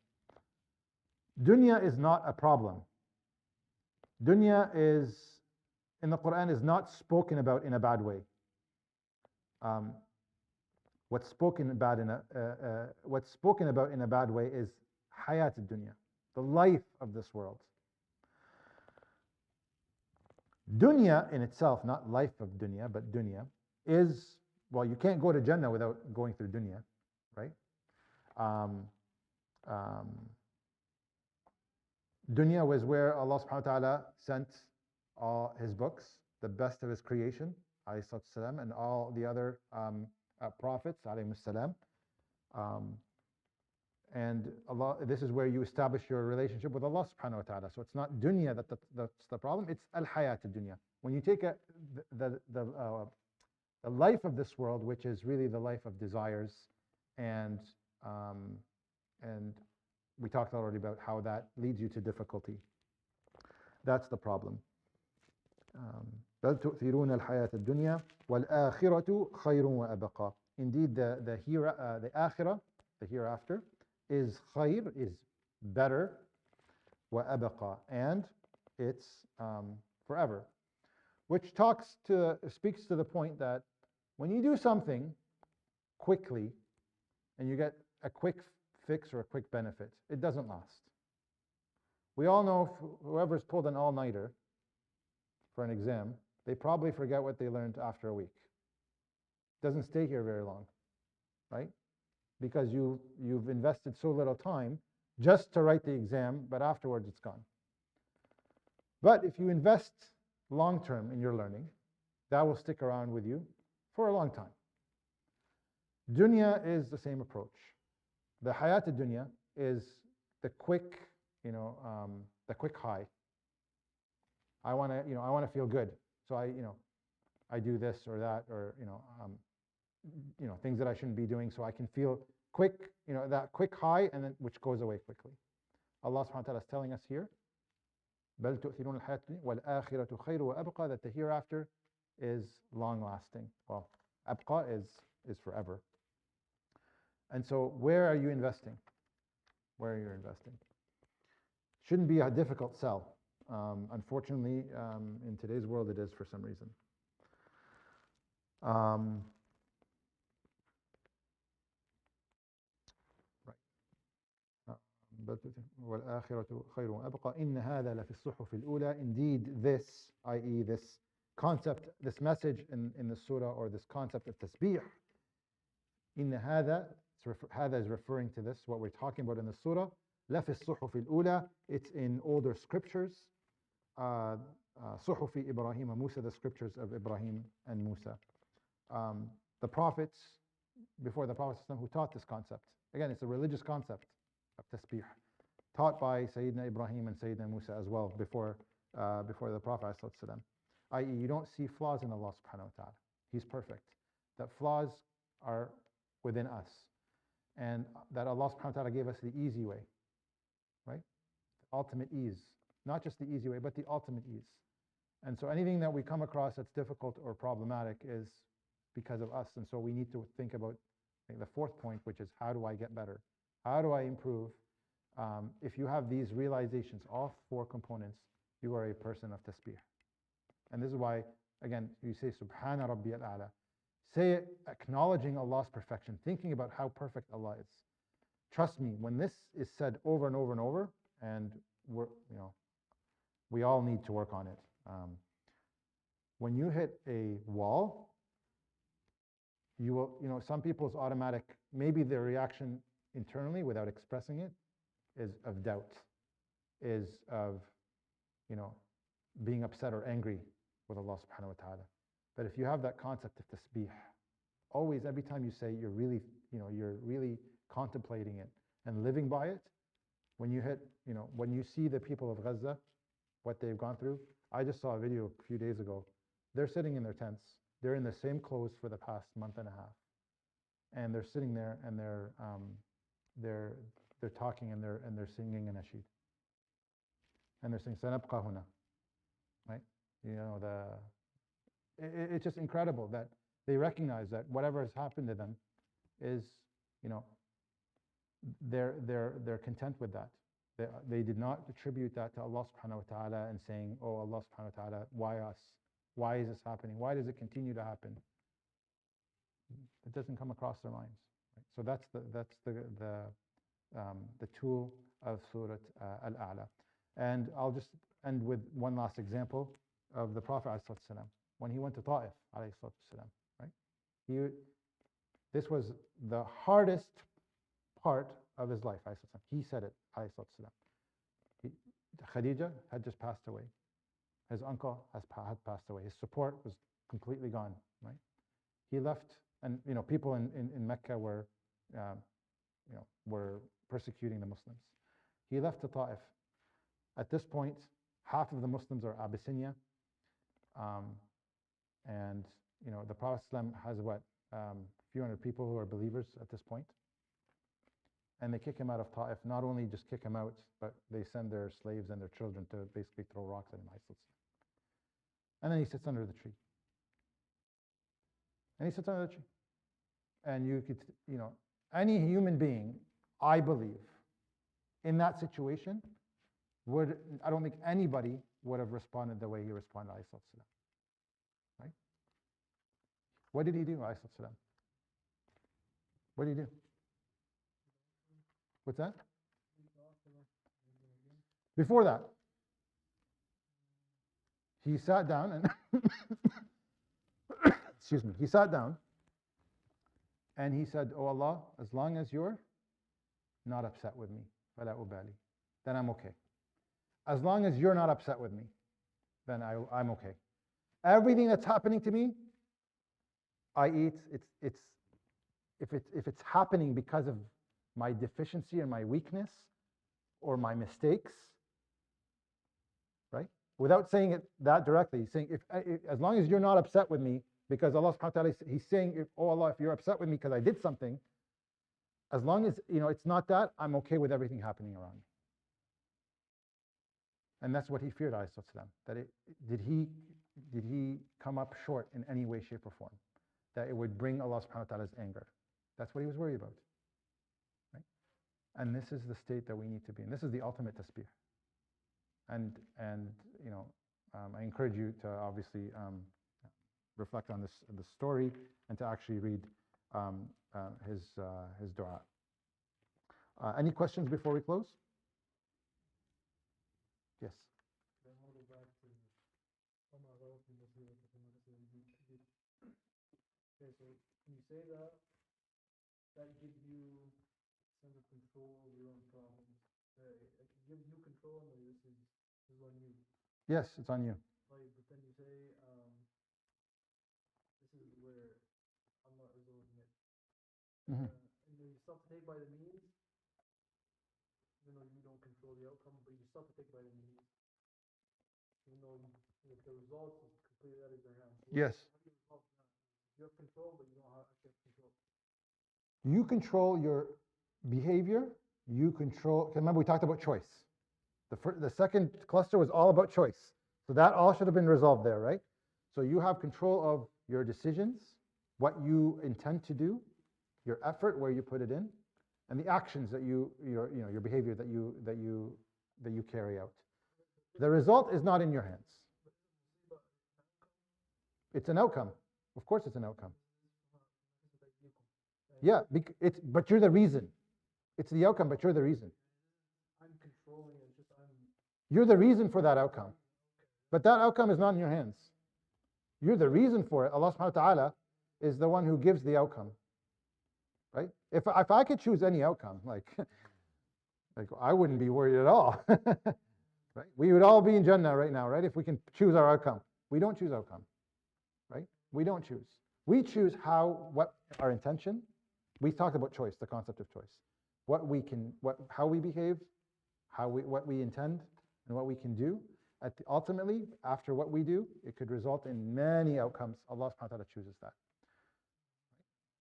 Dunya is not a problem. Dunya in the Quran is not spoken about in a bad way. What's spoken about in a bad way is hayat dunya, the life of this world. Dunya in itself, not life of dunya, but dunya is, well, you can't go to Jannah without going through dunya, right? Dunya was where Allah subhanahu wa ta'ala sent all His books, the best of His creation, alayhi salatu salam, and all the other prophets, alayhi salam. And Allah, this is where you establish your relationship with Allah subhanahu wa ta'ala. So it's not dunya that's the problem, it's al-hayat dunya. When you take the life of this world, which is really the life of desires, and we talked already about how that leads you to difficulty. That's the problem. بل تؤثرون الحياة الدنيا والآخرة خير وأبقى. Indeed, the akhirah, the hereafter, is khayr, is better, وأبقى, and it's forever. Which speaks to the point that when you do something quickly and you get a quick fix or a quick benefit, it doesn't last. We all know whoever's pulled an all-nighter for an exam, they probably forget what they learned after a week. Doesn't stay here very long, right? Because you've invested so little time just to write the exam, but afterwards it's gone. But if you invest long-term in your learning, that will stick around with you for a long time. Dunya is the same approach. The hayat dunya is the quick, the quick high. I want to feel good, so I do this or that, or things that I shouldn't be doing, so I can feel quick, that quick high, and then which goes away quickly. Allah subhanahu wa ta'ala is telling us here, بَلْ تُؤْثِرُونَ الْحَيَاةَ الدُّنْيَا وَالْآخِرَةُ خَيْرٌ وَأَبْقَى, that the hereafter is long-lasting. Well, abqa is forever. And so where are you investing? Where are you investing? Shouldn't be a difficult sell. Unfortunately, in today's world, it is for some reason. وَالْآخِرَةُ خَيْرٌ وَأَبْقَى إِنَّ هَذَا لَفِي الصُّحُفِ الْأُولَى. Indeed, this, i.e. this concept, this message in the surah, or this concept of tasbih, إِنَّ هَذَا, هذا is referring to this, what we're talking about in the surah. لَفِي الصُّحُفِ الْأُولَى, it's in older scriptures. صُحُفِ Ibrahim and Musa, the scriptures of Ibrahim and Musa. The prophets, before the Prophet who taught this concept. Again, it's a religious concept of tasbih, taught by Sayyidina Ibrahim and Sayyidina Musa as well, before the Prophet ﷺ. I.e., you don't see flaws in Allah subhanahu wa ta'ala. He's perfect. That flaws are within us. And that Allah subhanahu wa ta'ala gave us the easy way, right? Ultimate ease. Not just the easy way, but the ultimate ease. And so anything that we come across that's difficult or problematic is because of us. And so we need to think about, I think, the fourth point, which is, how do I get better? How do I improve? If you have these realizations, all four components, you are a person of tasbih. And this is why, again, you say, Subhana Rabbi al-A'la. Say it acknowledging Allah's perfection, thinking about how perfect Allah is. Trust me, when this is said over and over and over, and we all need to work on it. When you hit a wall, you will, some people's automatic, maybe their reaction internally without expressing it is of doubt, is of, being upset or angry with Allah subhanahu wa ta'ala. But if you have that concept of tasbih, always, every time you say, you're really contemplating it and living by it. When you hit, when you see the people of Gaza, what they've gone through. I just saw a video a few days ago. They're sitting in their tents. They're in the same clothes for the past month and a half, and they're sitting there, and they're talking, and they're singing a nasheed, and they're saying "Sanabqa huna," right? It's just incredible that they recognize that whatever has happened to them is, they're content with that. They did not attribute that to Allah subhanahu wa ta'ala and saying, oh, Allah subhanahu wa ta'ala, why us? Why is this happening? Why does it continue to happen? It doesn't come across their minds. Right? So that's the tool of Surah Al-A'la. And I'll just end with one last example of the Prophet ﷺ. When he went to Ta'if, right? This was the hardest part of his life. He said it. Khadija had just passed away. His uncle had passed away. His support was completely gone. Right? He left, and people in Mecca were persecuting the Muslims. He left to Ta'if. At this point, half of the Muslims are Abyssinia, and the Prophet ﷺ has a few hundred people who are believers at this point. And they kick him out of Ta'if. Not only just kick him out, but they send their slaves and their children to basically throw rocks at him. And then he sits under the tree. And you could, any human being, I believe, in that situation, I don't think anybody would have responded the way he responded, right? What did he do, What did he do? What's that? Before that, he sat down and excuse me, he sat down and he said, oh Allah, as long as you're not upset with me, then I'm okay. As long as you're not upset with me, then I'm okay. Everything that's happening to me, i.e., if it's happening because of my deficiency or my weakness or my mistakes, right? Without saying it that directly, he's saying, as long as you're not upset with me, because Allah subhanahu wa ta'ala, he's saying, oh Allah, if you're upset with me because I did something, as long as it's not that, I'm okay with everything happening around me. And that's what he feared, alayhi salam. That did he come up short in any way, shape, or form? That it would bring Allah subhanahu wa ta'ala's anger. That's what he was worried about. Right? And this is the state that we need to be in. This is the ultimate tasbih. And I encourage you to obviously reflect on this story and to actually read his dua. Any questions before we close? Yes. Okay, so can you say that gives you sense of control of your own problems? It gives you control, and this is on you. Yes, it's on you. Right, but then you say this is where Allah is ordinate. And you still have to take by the means, even though you don't control the outcome, but you still have to take by the means, even though the result is completely out of your hands. Yes. You have control, but you don't actually have control. You control your behavior. You control. Remember, we talked about choice. The second cluster was all about choice. So that all should have been resolved there, right? So you have control of your decisions, what you intend to do, your effort, where you put it in, and the actions that your behavior that you carry out. The result is not in your hands. It's an outcome. Of course, it's an outcome. Yeah, but you're the reason. It's the outcome, but you're the reason. I'm controlling it. You're the reason for that outcome. But that outcome is not in your hands. You're the reason for it. Allah subhanahu wa ta'ala is the one who gives the outcome. Right? If I could choose any outcome, like I wouldn't be worried at all. Right? We would all be in Jannah right now, right? If we can choose our outcome. We don't choose outcome. Right? We don't choose. We choose what our intention. We talked about choice, the concept of choice. How we behave, what we intend, and what we can do. Ultimately, after what we do, it could result in many outcomes. Allah subhanahu wa ta'ala chooses that.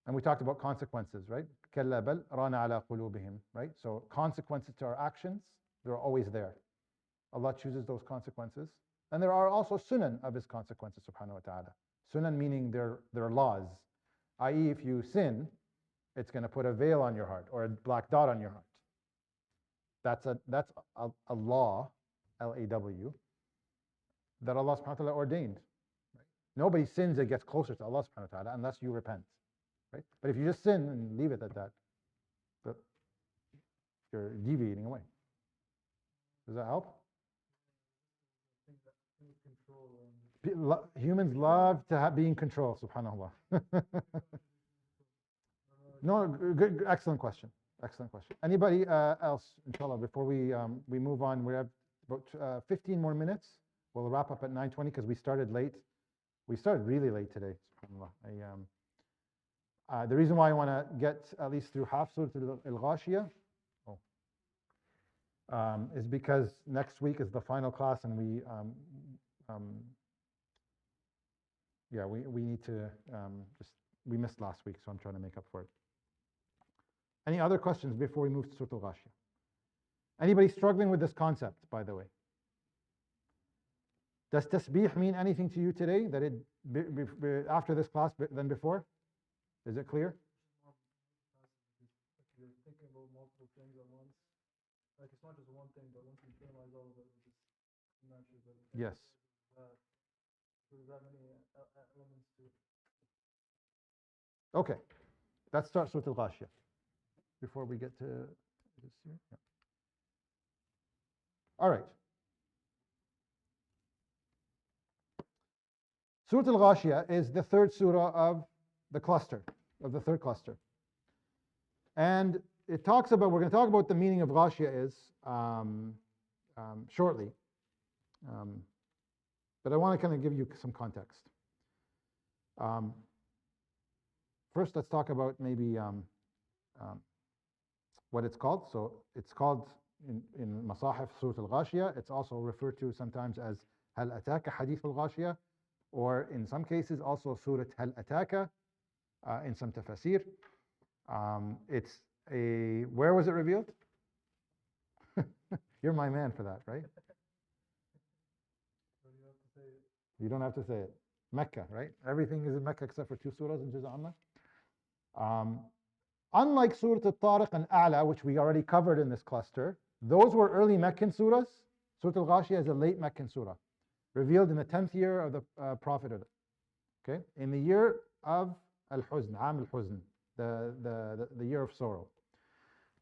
And we talked about consequences, right? كَلَّا بَلْ رَانَ عَلَى قُلُوبِهِمْ, right? So consequences to our actions, they're always there. Allah chooses those consequences. And there are also sunan of His consequences, subhanahu wa ta'ala. Sunan meaning they're laws. I.e., if you sin, it's going to put a veil on your heart or a black dot on your heart. That's a law, L-A-W, that Allah subhanahu wa ta'ala ordained. Right? Nobody sins that gets closer to Allah subhanahu wa ta'ala unless you repent. Right? But if you just sin and leave it at that, you're deviating away. Does that help? Humans love to be in control, subhanAllah. No, good, excellent question. Excellent question. Anybody else, inshallah, before we move on? We have about 15 more minutes. We'll wrap up at 9:20 because we started late. We started really late today, subhanAllah. The reason why I want to get at least through half Surah Al-Ghashiyah is because next week is the final class, and we need to we missed last week, so I'm trying to make up for it. Any other questions before we move to Surah Al-Ghashiyah? Anybody struggling with this concept, by the way? Does tasbih mean anything to you today that after this class than before? Is it clear? You're thinking about multiple things at once. Like it's not just one thing, but once you internalize all of it, it's just naturally. Yes. There's that many elements to it. Okay, let's start Surah Al-Ghashiyah before we get to this here. Yeah. All right. Surah Al-Ghashiyah is the third surah of the cluster, of the third cluster. And it talks about, we're going to talk about the meaning of Ghashiyah is shortly. But I want to kind of give you some context. First, let's talk about maybe what it's called. So it's called in Masahif Surah Al-Ghashiyah. It's also referred to sometimes as Hal Ataka Hadith Al-Ghashiyah, or in some cases also Surah Hal Ataka in some Tafseer. It's where was it revealed? You're my man for that, right? You don't have to say it. Mecca, right? Everything is in Mecca except for two surahs in Juz' Amma. Unlike Surah Al-Tariq and A'la, which we already covered in this cluster, those were early Meccan surahs. Surah Al-Ghashiyah is a late Meccan surah, revealed in the 10th year of the prophethood. Okay, in the year of Al-Huzn, Am Al-Huzn, the year of sorrow.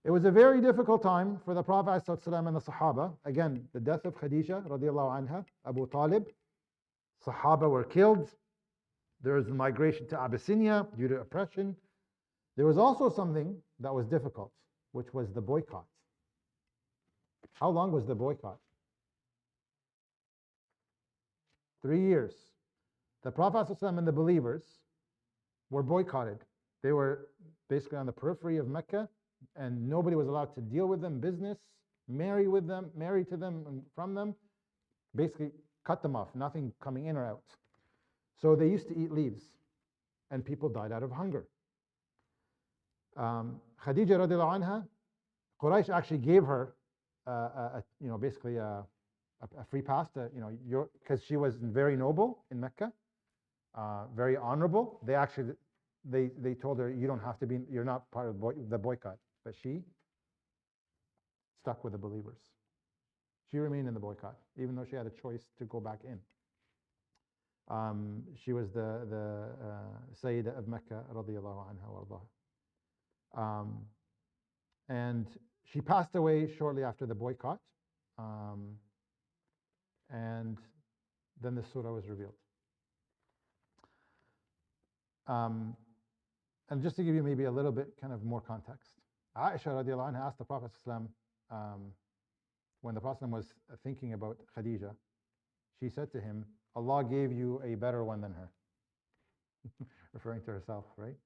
It was a very difficult time for the Prophet ﷺ and the Sahaba. Again, the death of Khadija radiallahu anha, Abu Talib. Sahaba were killed. There was the migration to Abyssinia due to oppression. There was also something that was difficult, which was the boycott. How long was the boycott? 3 years. The Prophet ﷺ and the believers were boycotted. They were basically on the periphery of Mecca, and nobody was allowed to deal with them, business, marry with them, marry to them and from them, basically cut them off, nothing coming in or out. So they used to eat leaves, and people died out of hunger. Khadija radiallahu anha, Quraysh actually gave her, basically a free pass to, because she was very noble in Mecca, very honorable. They actually, they told her, you don't have to be, you're not part of the boycott. But she stuck with the believers. She remained in the boycott, even though she had a choice to go back in. She was the Sayyidah of Mecca, radiallahu anha wa ardaha. And she passed away shortly after the boycott. And then the surah was revealed. And just to give you maybe a little bit kind of more context, Aisha radiallahu anha asked the Prophet when the Prophet was thinking about Khadija, she said to him, Allah gave you a better one than her, referring to herself, right?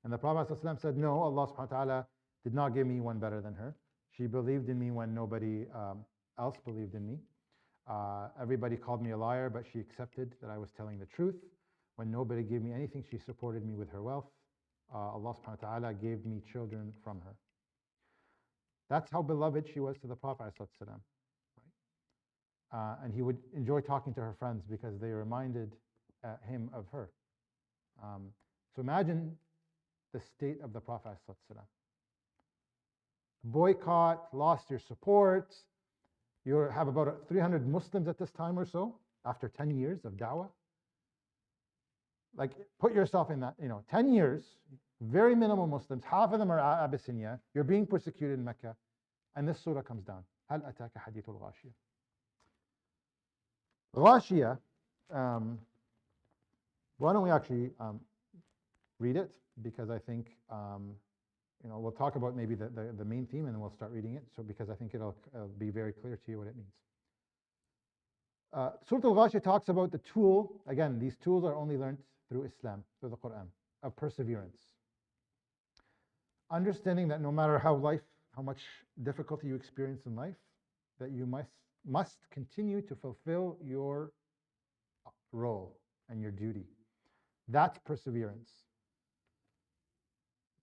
And the Prophet said, no, Allah subhanahu wa ta'ala did not give me one better than her. She believed in me when nobody else believed in me. Everybody called me a liar, but she accepted that I was telling the truth. When nobody gave me anything, she supported me with her wealth. Allah subhanahu wa ta'ala gave me children from her. That's how beloved she was to the Prophet ﷺ, right? And he would enjoy talking to her friends because they reminded him of her. So imagine the state of the Prophet ﷺ. Boycott, lost your support. You have about 300 Muslims at this time or so, after 10 years of da'wah. Like, put yourself in that, 10 years, very minimal Muslims, half of them are Abyssinia, you're being persecuted in Mecca, and this surah comes down. Hal ataka hadithul Ghashiyah. Ghashiyah, why don't we actually read it? Because I think, we'll talk about maybe the main theme and then we'll start reading it. So because I think it'll be very clear to you what it means. Surah Al-Ghashiyah talks about the tool, again, these tools are only learned through Islam, through the Quran, of perseverance. Understanding that no matter how much difficulty you experience in life, that you must continue to fulfill your role and your duty. That's perseverance.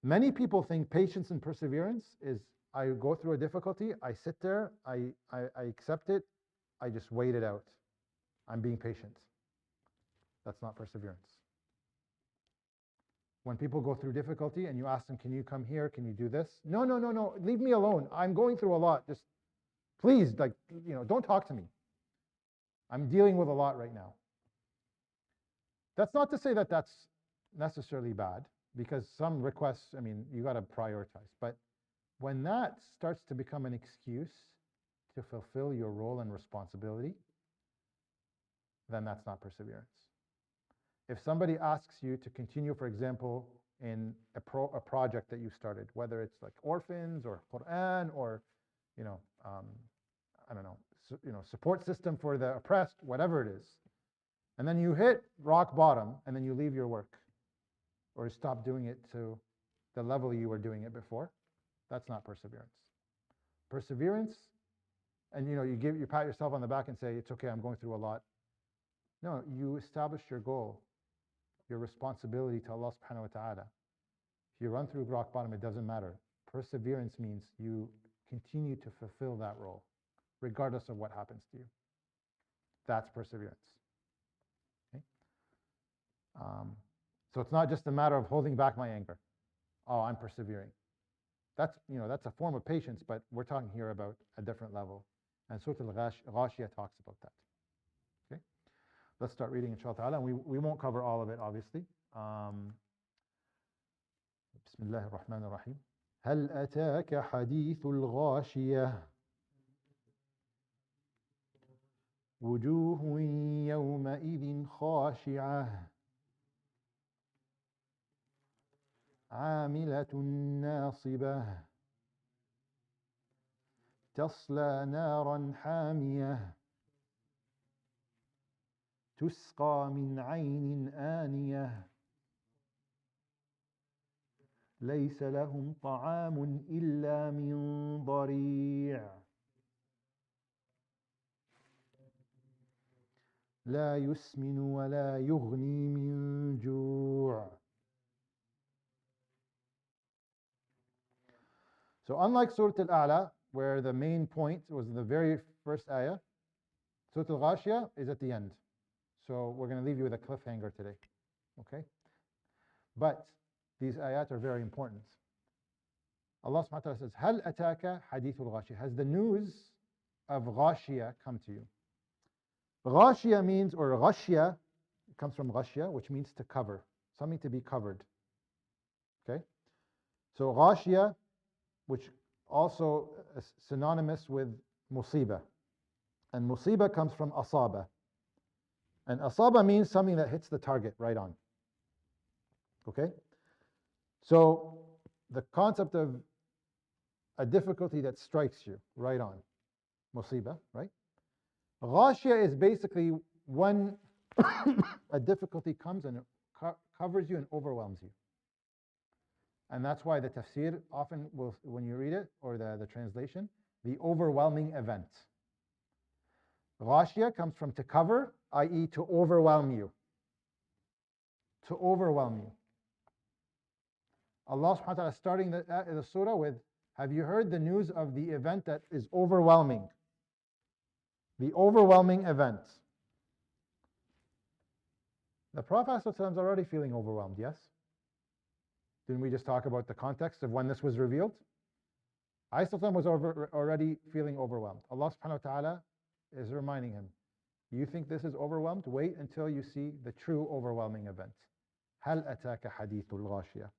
Many people think patience and perseverance is, I go through a difficulty, I sit there, I accept it, I just wait it out. I'm being patient. That's not perseverance. When people go through difficulty and you ask them, can you come here? Can you do this? No, leave me alone. I'm going through a lot. Just please, don't talk to me. I'm dealing with a lot right now. That's not to say that that's necessarily bad, because some requests, you got to prioritize. But when that starts to become an excuse to fulfill your role and responsibility, then that's not perseverance. If somebody asks you to continue, for example, in a project that you started, whether it's like orphans or Quran or, I don't know, support system for the oppressed, whatever it is, and then you hit rock bottom and then you leave your work or stop doing it to the level you were doing it before, that's not perseverance. Perseverance, and you pat yourself on the back and say, it's okay, I'm going through a lot. No, you established your goal, your responsibility to Allah subhanahu wa ta'ala. If you run through rock bottom, it doesn't matter. Perseverance means you continue to fulfill that role, regardless of what happens to you. That's perseverance. Okay? So it's not just a matter of holding back my anger. Oh, I'm persevering. That's a form of patience, but we're talking here about a different level. And Surah Al-Ghashiyah talks about that. Okay? Let's start reading inshallah ta'ala. And we won't cover all of it, obviously. Bismillah ar-Rahman ar-Rahim. هل أتاك حديث الغاشية وجوه يومئذ خاشعة عاملة ناصبة تصلى نارا حامية تسقى من عين آنية ليس لهم طعام إلا من ضريع لا يسمن ولا يغني من جوع. So unlike Surah Al-A'la, where the main point was the very first ayah, Surah Al-Ghashiyah is at the end. So we're going to leave you with a cliffhanger today. Okay? But these ayat are very important. Allah subhanahu wa ta'ala says, هَلْ أَتَاكَ حَدِيثُ الْغَاشِيَةِ. Has the news of Ghashiyah come to you? Ghashiyah means, or Ghashiyah, it comes from Ghashiyah, which means to cover, something to be covered. Okay? So Ghashiyah, which also is synonymous with musibah. And musibah comes from asaba. And asaba means something that hits the target right on. Okay? So the concept of a difficulty that strikes you right on, musibah, right? Ghashiyah is basically when a difficulty comes and it covers you and overwhelms you. And that's why the tafsir often will, when you read it, or the translation, the overwhelming event. Ghashiyah comes from to cover, i.e. to overwhelm you. To overwhelm you. Allah subhanahu wa ta'ala starting the surah with, have you heard the news of the event that is overwhelming? The overwhelming event. The Prophet ﷺ is already feeling overwhelmed, yes? Didn't we just talk about the context of when this was revealed? Isa was already feeling overwhelmed. Allah subhanahu wa ta'ala is reminding him, you think this is overwhelmed? Wait until you see the true overwhelming event. هَلْ أَتَاكَ حَدِيثُ الْغَاشِيَةِ.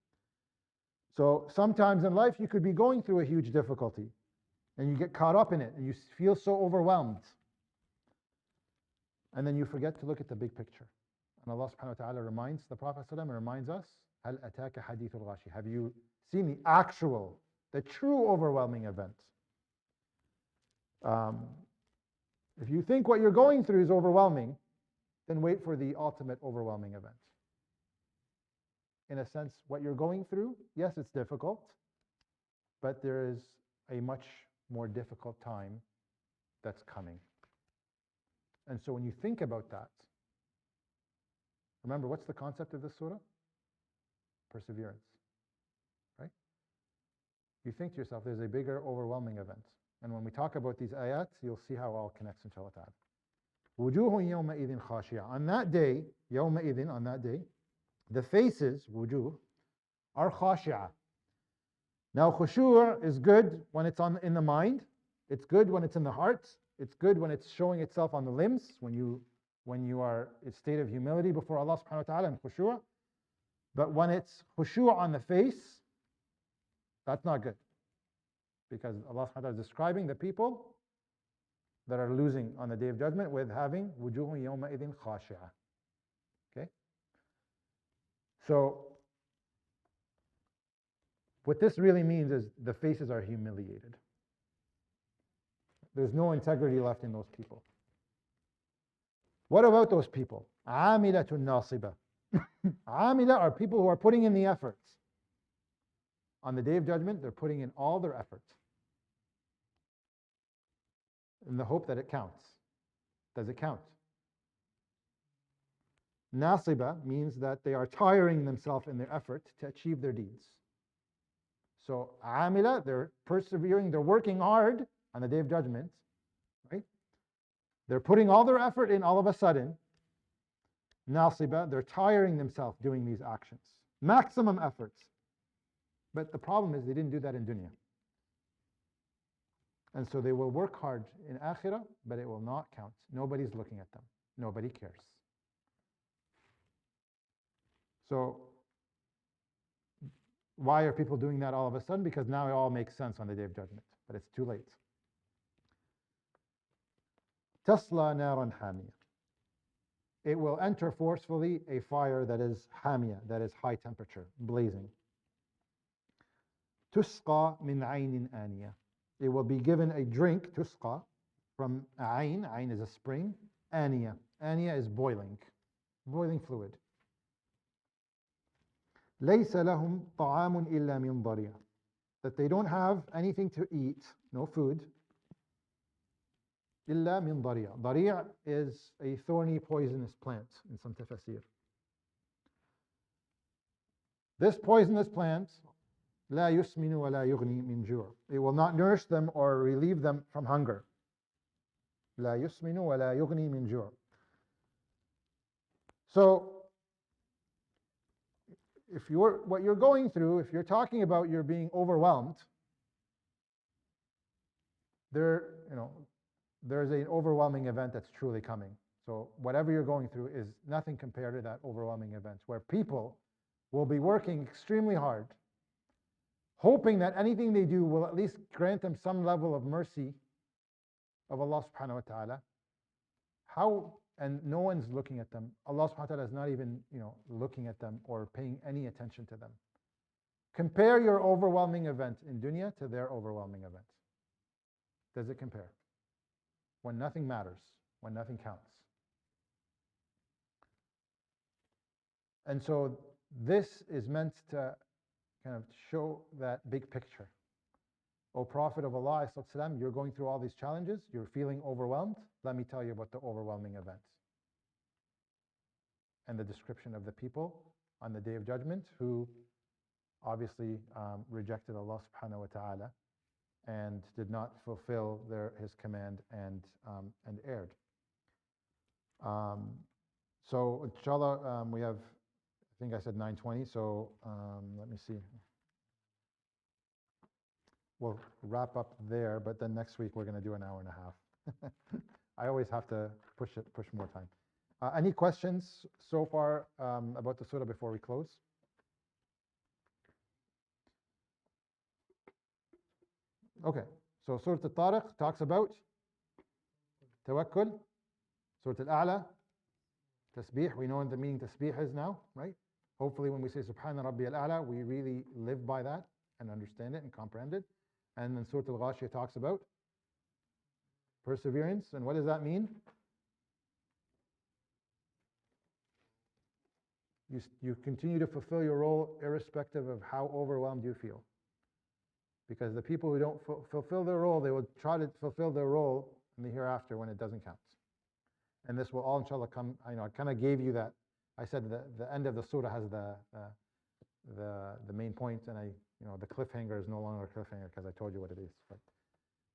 So sometimes in life you could be going through a huge difficulty and you get caught up in it and you feel so overwhelmed. And then you forget to look at the big picture. And Allah subhanahu wa ta'ala reminds the Prophet ﷺ, reminds us, هَلْ أَتَاكَ حَدِيثُ الْغَاشِيَةِ. Have you seen the true overwhelming event? If you think what you're going through is overwhelming, then wait for the ultimate overwhelming event. In a sense, what you're going through, yes, it's difficult, but there is a much more difficult time that's coming. And so when you think about that, remember, what's the concept of this surah? Perseverance, right? You think to yourself, there's a bigger overwhelming event. And when we talk about these ayats, you'll see how it all connects, inshallah ta'ala. وُجُوهٌ يَوْمَئِذٍ خَاشِعَةٌ. On that day, يَوْمَئِذٍ, on that day, the faces, wujuh, are khashi'ah. Now, khushu' is good when it's in the mind. It's good when it's in the heart. It's good when it's showing itself on the limbs, when you are in a state of humility before Allah subhanahu wa ta'ala and khushu'. But when it's khushu' on the face, that's not good. Because Allah subhanahu wa ta'ala is describing the people that are losing on the Day of Judgment with having وُجُوهٌ يَوْمَئِذٍ خَاشِعَةٌ. Okay? So what this really means is the faces are humiliated. There's no integrity left in those people. What about those people? عَامِلَةٌ نَاصِبَةٌ. Amila are people who are putting in the efforts. On the Day of Judgment, they're putting in all their efforts in the hope that it counts. Does it count? Nasiba means that they are tiring themselves in their effort to achieve their deeds. So Amila, they're persevering, they're working hard on the Day of Judgment, right? They're putting all their effort in all of a sudden. Nasiba, they're tiring themselves doing these actions. Maximum efforts. But the problem is they didn't do that in dunya. And so they will work hard in akhirah, but it will not count. Nobody's looking at them. Nobody cares. So why are people doing that all of a sudden? Because now it all makes sense on the Day of Judgment, but it's too late. Tasla naran hamiyah. It will enter forcefully a fire that is hamiyah, that is high temperature, blazing. Tusqa min aynin aniyah. It will be given a drink, tusqa, from ayn. Ayn is a spring. Aniyah. Aniyah is boiling fluid. لَيْسَ لَهُمْ طَعَامٌ إِلَّا مِنْ ضَرِيعٍ. That they don't have anything to eat, no food. إِلَّا مِنْ ضَرِيعٍ. ضَرِيع is a thorny, poisonous plant in some tafsir. This poisonous plant, لا يسمن ولا يغني من جوع. It will not nourish them or relieve them from hunger. لا يسمن ولا يغني من جوع. So, what you're going through, if you're talking about you're being overwhelmed, there's an overwhelming event that's truly coming. So whatever you're going through is nothing compared to that overwhelming event, where people will be working extremely hard, hoping that anything they do will at least grant them some level of mercy of Allah subhanahu wa ta'ala. And no one's looking at them. Allah subhanahu wa ta'ala is not even looking at them or paying any attention to them. Compare your overwhelming event in dunya to their overwhelming event. Does it compare? When nothing matters, when nothing counts. And so this is meant to kind of show that big picture. O Prophet of Allah, you're going through all these challenges, you're feeling overwhelmed. Let me tell you about the overwhelming event. And the description of the people on the Day of Judgment who obviously rejected Allah subhanahu wa ta'ala and did not fulfill his command and erred. So inshallah, we have, I think I said 9:20, so let me see. We'll wrap up there, but then next week we're going to do an hour and a half. I always have to push more time. Any questions so far about the surah before we close? Okay, so Surah Al-Tariq talks about tawakkul. Surah Al-A'la, tasbih. We know what the meaning tasbih is now, right? Hopefully when we say Subhana Rabbi Al-A'la, we really live by that and understand it and comprehend it. And then Surah Al-Ghashiyah talks about perseverance. And what does that mean? You continue to fulfill your role irrespective of how overwhelmed you feel. Because the people who don't fulfill their role, they will try to fulfill their role in the hereafter when it doesn't count. And this will all inshallah come, I kind of gave you that. I said the end of the surah has the main point, and the cliffhanger is no longer a cliffhanger because I told you what it is. But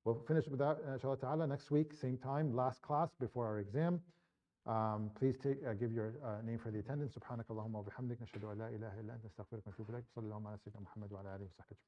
we'll finish with that inshallah ta'ala next week, same time, last class before our exam. Please give your name for the attendance. Subhanakallahumma wa bihamdik, nashhadu an la ilaha illa anta, astaghfiruka wa atubu ilaik. Sallallahu ala sayyidina Muhammad wa ala alihi wa sahbihi.